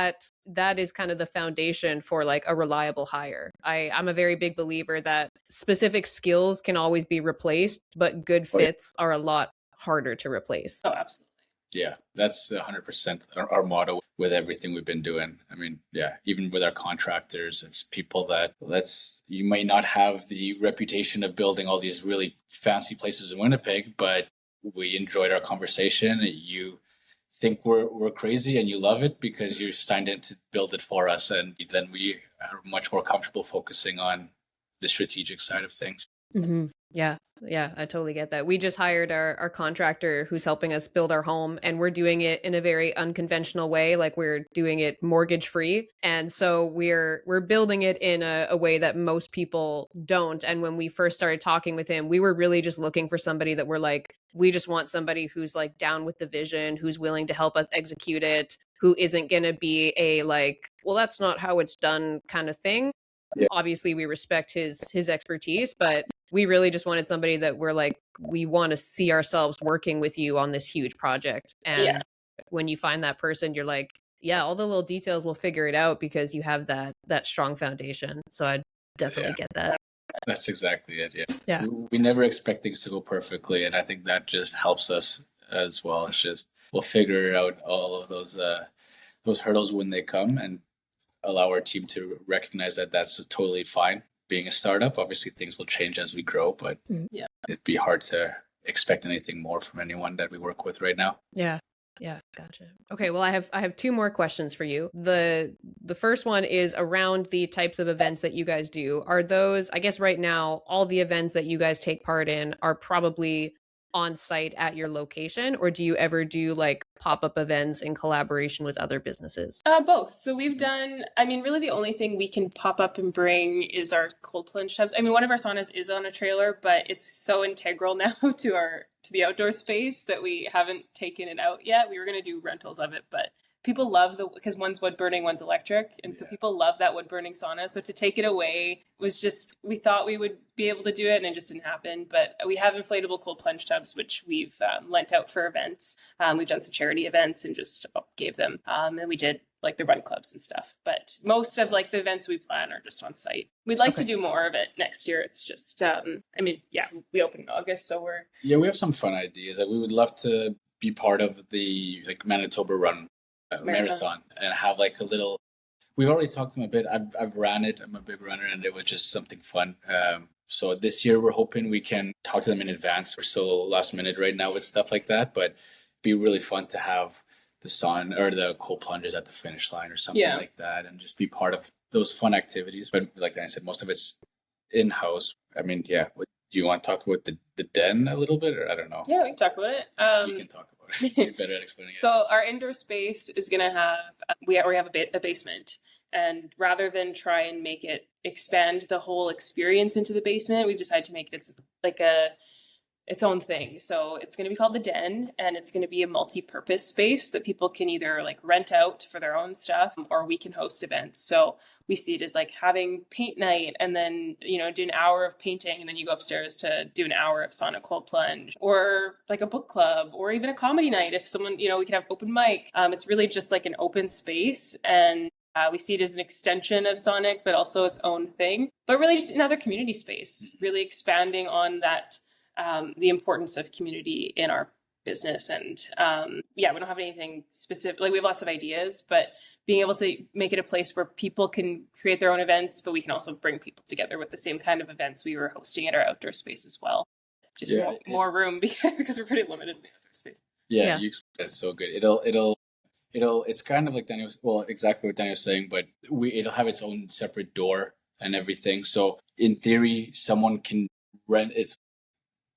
that is kind of the foundation for like a reliable hire. I'm a very big believer that specific skills can always be replaced, but good fits are a lot harder to replace. Oh, absolutely. Yeah, that's 100% our motto with everything we've been doing. I mean, even with our contractors, it's people that you might not have the reputation of building all these really fancy places in Winnipeg, but we enjoyed our conversation. You think we're crazy and you love it because you signed in to build it for us. And then we are much more comfortable focusing on the strategic side of things. Mm-hmm. Yeah, I totally get that. We just hired our contractor who's helping us build our home, and we're doing it in a very unconventional way. Like we're doing it mortgage free. And so we're building it in a way that most people don't. And when we first started talking with him, we were really just looking for somebody that we're like, we just want somebody who's like down with the vision, who's willing to help us execute it, who isn't going to be a like, well, that's not how it's done kind of thing. Yeah. Obviously, we respect his expertise, but we really just wanted somebody that we're like, we want to see ourselves working with you on this huge project. And when you find that person, you're like, yeah, all the little details will figure it out because you have that strong foundation. So I definitely get that. That's exactly it. Yeah. We never expect things to go perfectly, and I think that just helps us as well. It's just we'll figure out all of those hurdles when they come, and allow our team to recognize that that's totally fine. Being a startup, obviously things will change as we grow, but it'd be hard to expect anything more from anyone that we work with right now. Yeah, gotcha. Okay, well, I have two more questions for you. The first one is around the types of events that you guys do. Are those, I guess right now, all the events that you guys take part in are probably on site at your location, or do you ever do like pop-up events in collaboration with other businesses? Both. So we've done, I mean, really the only thing we can pop up and bring is our cold plunge tubs. I mean, one of our saunas is on a trailer, but it's so integral now to the outdoor space that we haven't taken it out yet. We were going to do rentals of it, but people love because one's wood burning, one's electric. And so people love that wood burning sauna. So to take it away was just, we thought we would be able to do it and it just didn't happen. But we have inflatable cold plunge tubs, which we've lent out for events. We've done some charity events and just gave them. And we did like the run clubs and stuff. But most of like the events we plan are just on site. We'd like to do more of it next year. It's just, I mean, yeah, we open in August, so we have some fun ideas. Like, we would love to be part of the like Manitoba Run marathon and have like a little. We've already talked to them a bit. I've ran it. I'm a big runner, and it was just something fun. So this year we're hoping we can talk to them in advance. We're so last minute right now with stuff like that, but it'd be really fun to have the sun or the cold plunges at the finish line or something like that, and just be part of those fun activities. But like I said, most of it's in house. I mean, do you want to talk about the den a little bit, or I don't know? Yeah, we can talk about it. You can talk about it. You're better at explaining it. So our indoor space is going to have we have a basement, and rather than try and make it expand the whole experience into the basement, we've decided to make it like its own thing. So it's going to be called the Den, and it's going to be a multi-purpose space that people can either like rent out for their own stuff, or we can host events. So we see it as like having paint night, and then, do an hour of painting, and then you go upstairs to do an hour of sauna cold plunge, or like a book club, or even a comedy night. If someone, we can have open mic. It's really just like an open space, and we see it as an extension of Saunic, but also its own thing, but really just another community space, really expanding on that, the importance of community in our business. And we don't have anything specific. Like, we have lots of ideas, but being able to make it a place where people can create their own events, but we can also bring people together with the same kind of events we were hosting at our outdoor space as well. Just more room because we're pretty limited in the outdoor space. You explained it so good. It's kind of like Daniel, well, exactly what Daniel was saying, but it'll have its own separate door and everything. So in theory, someone can rent its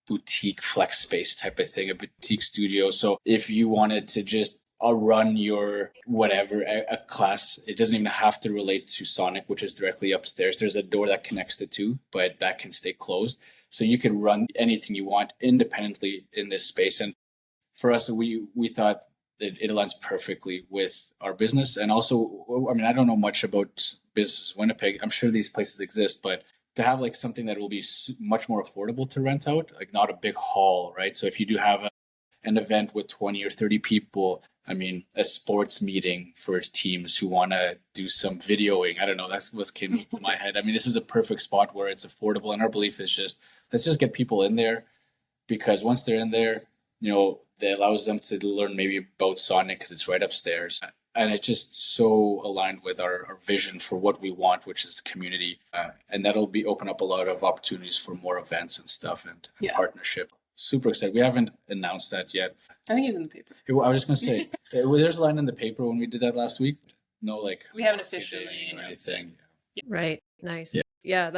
boutique flex space type of thing, a boutique studio. So if you wanted to just run your whatever, a class, it doesn't even have to relate to Saunic, which is directly upstairs. There's a door that connects the two, but that can stay closed. So you can run anything you want independently in this space. And for us, we thought it aligns perfectly with our business. And also, I mean, I don't know much about business Winnipeg. I'm sure these places exist, but to have like something that will be much more affordable to rent out, like not a big hall, right? So if you do have an event with 20 or 30 people, I mean, a sports meeting for teams who want to do some videoing, I don't know, that's what came to my head. I mean, this is a perfect spot where it's affordable. And our belief is just, let's just get people in there, because once they're in there, that allows them to learn maybe about Saunic because it's right upstairs. And it's just so aligned with our vision for what we want, which is community. And that'll open up a lot of opportunities for more events and stuff and partnership. Super excited. We haven't announced that yet. I think it was in the paper. I was just going to say, there's a line in the paper when we did that last week. No, like, we haven't officially announced anything. Right. Nice. Yeah,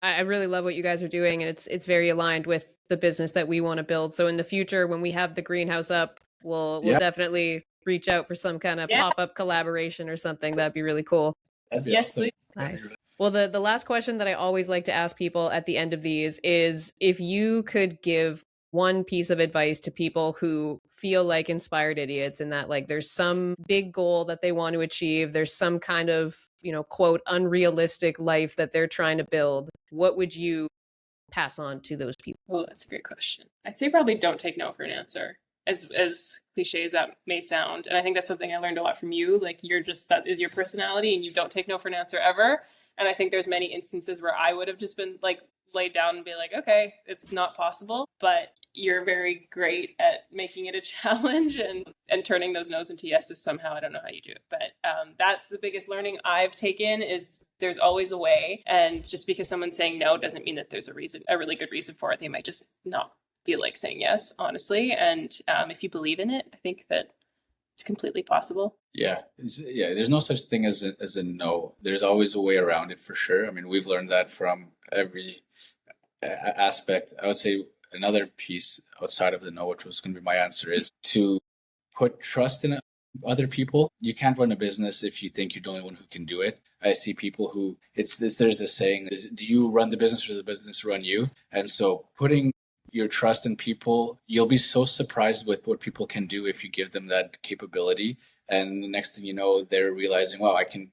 I really love what you guys are doing, and it's very aligned with the business that we want to build. So in the future, when we have the greenhouse up, we'll definitely reach out for some kind of pop-up collaboration or something. That'd be really cool. That'd be awesome. Please. Nice. Well, the last question that I always like to ask people at the end of these is, if you could give one piece of advice to people who feel like inspired idiots, and that like there's some big goal that they want to achieve, there's some kind of, quote, unrealistic life that they're trying to build, what would you pass on to those people? Oh, that's a great question. I'd say probably don't take no for an answer. as cliche as that may sound. And I think that's something I learned a lot from you. Like, you're just, that is your personality, and you don't take no for an answer ever. And I think there's many instances where I would have just been like laid down and be like, okay, it's not possible. But you're very great at making it a challenge and turning those no's into yeses somehow. I don't know how you do it, but that's the biggest learning I've taken, is there's always a way. And just because someone's saying no doesn't mean that there's a really good reason for it. They might just not feel like saying yes, honestly. And if you believe in it, I think that it's completely possible. Yeah, there's no such thing as a no. There's always a way around it, for sure. I mean, we've learned that from every aspect. I would say another piece outside of the no, which was going to be my answer, is to put trust in other people. You can't run a business if you think you're the only one who can do it. I see people who, there's this saying, do you run the business or the business run you? And so putting your trust in people, you'll be so surprised with what people can do if you give them that capability. And the next thing you know, they're realizing, wow, I can,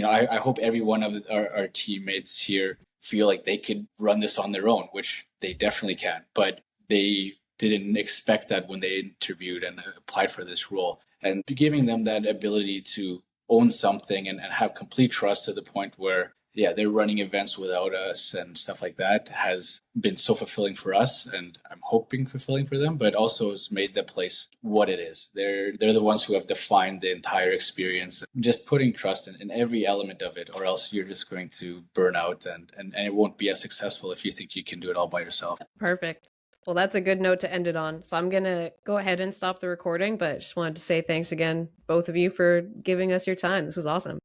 I hope every one of our teammates here feel like they could run this on their own, which they definitely can, but they didn't expect that when they interviewed and applied for this role. And giving them that ability to own something and have complete trust to the point where, yeah, they're running events without us and stuff like that has been so fulfilling for us, and I'm hoping fulfilling for them, but also has made the place what it is. They're the ones who have defined the entire experience. Just putting trust in every element of it, or else you're just going to burn out and it won't be as successful if you think you can do it all by yourself. Perfect. Well, that's a good note to end it on. So I'm going to go ahead and stop the recording, but just wanted to say thanks again, both of you, for giving us your time. This was awesome.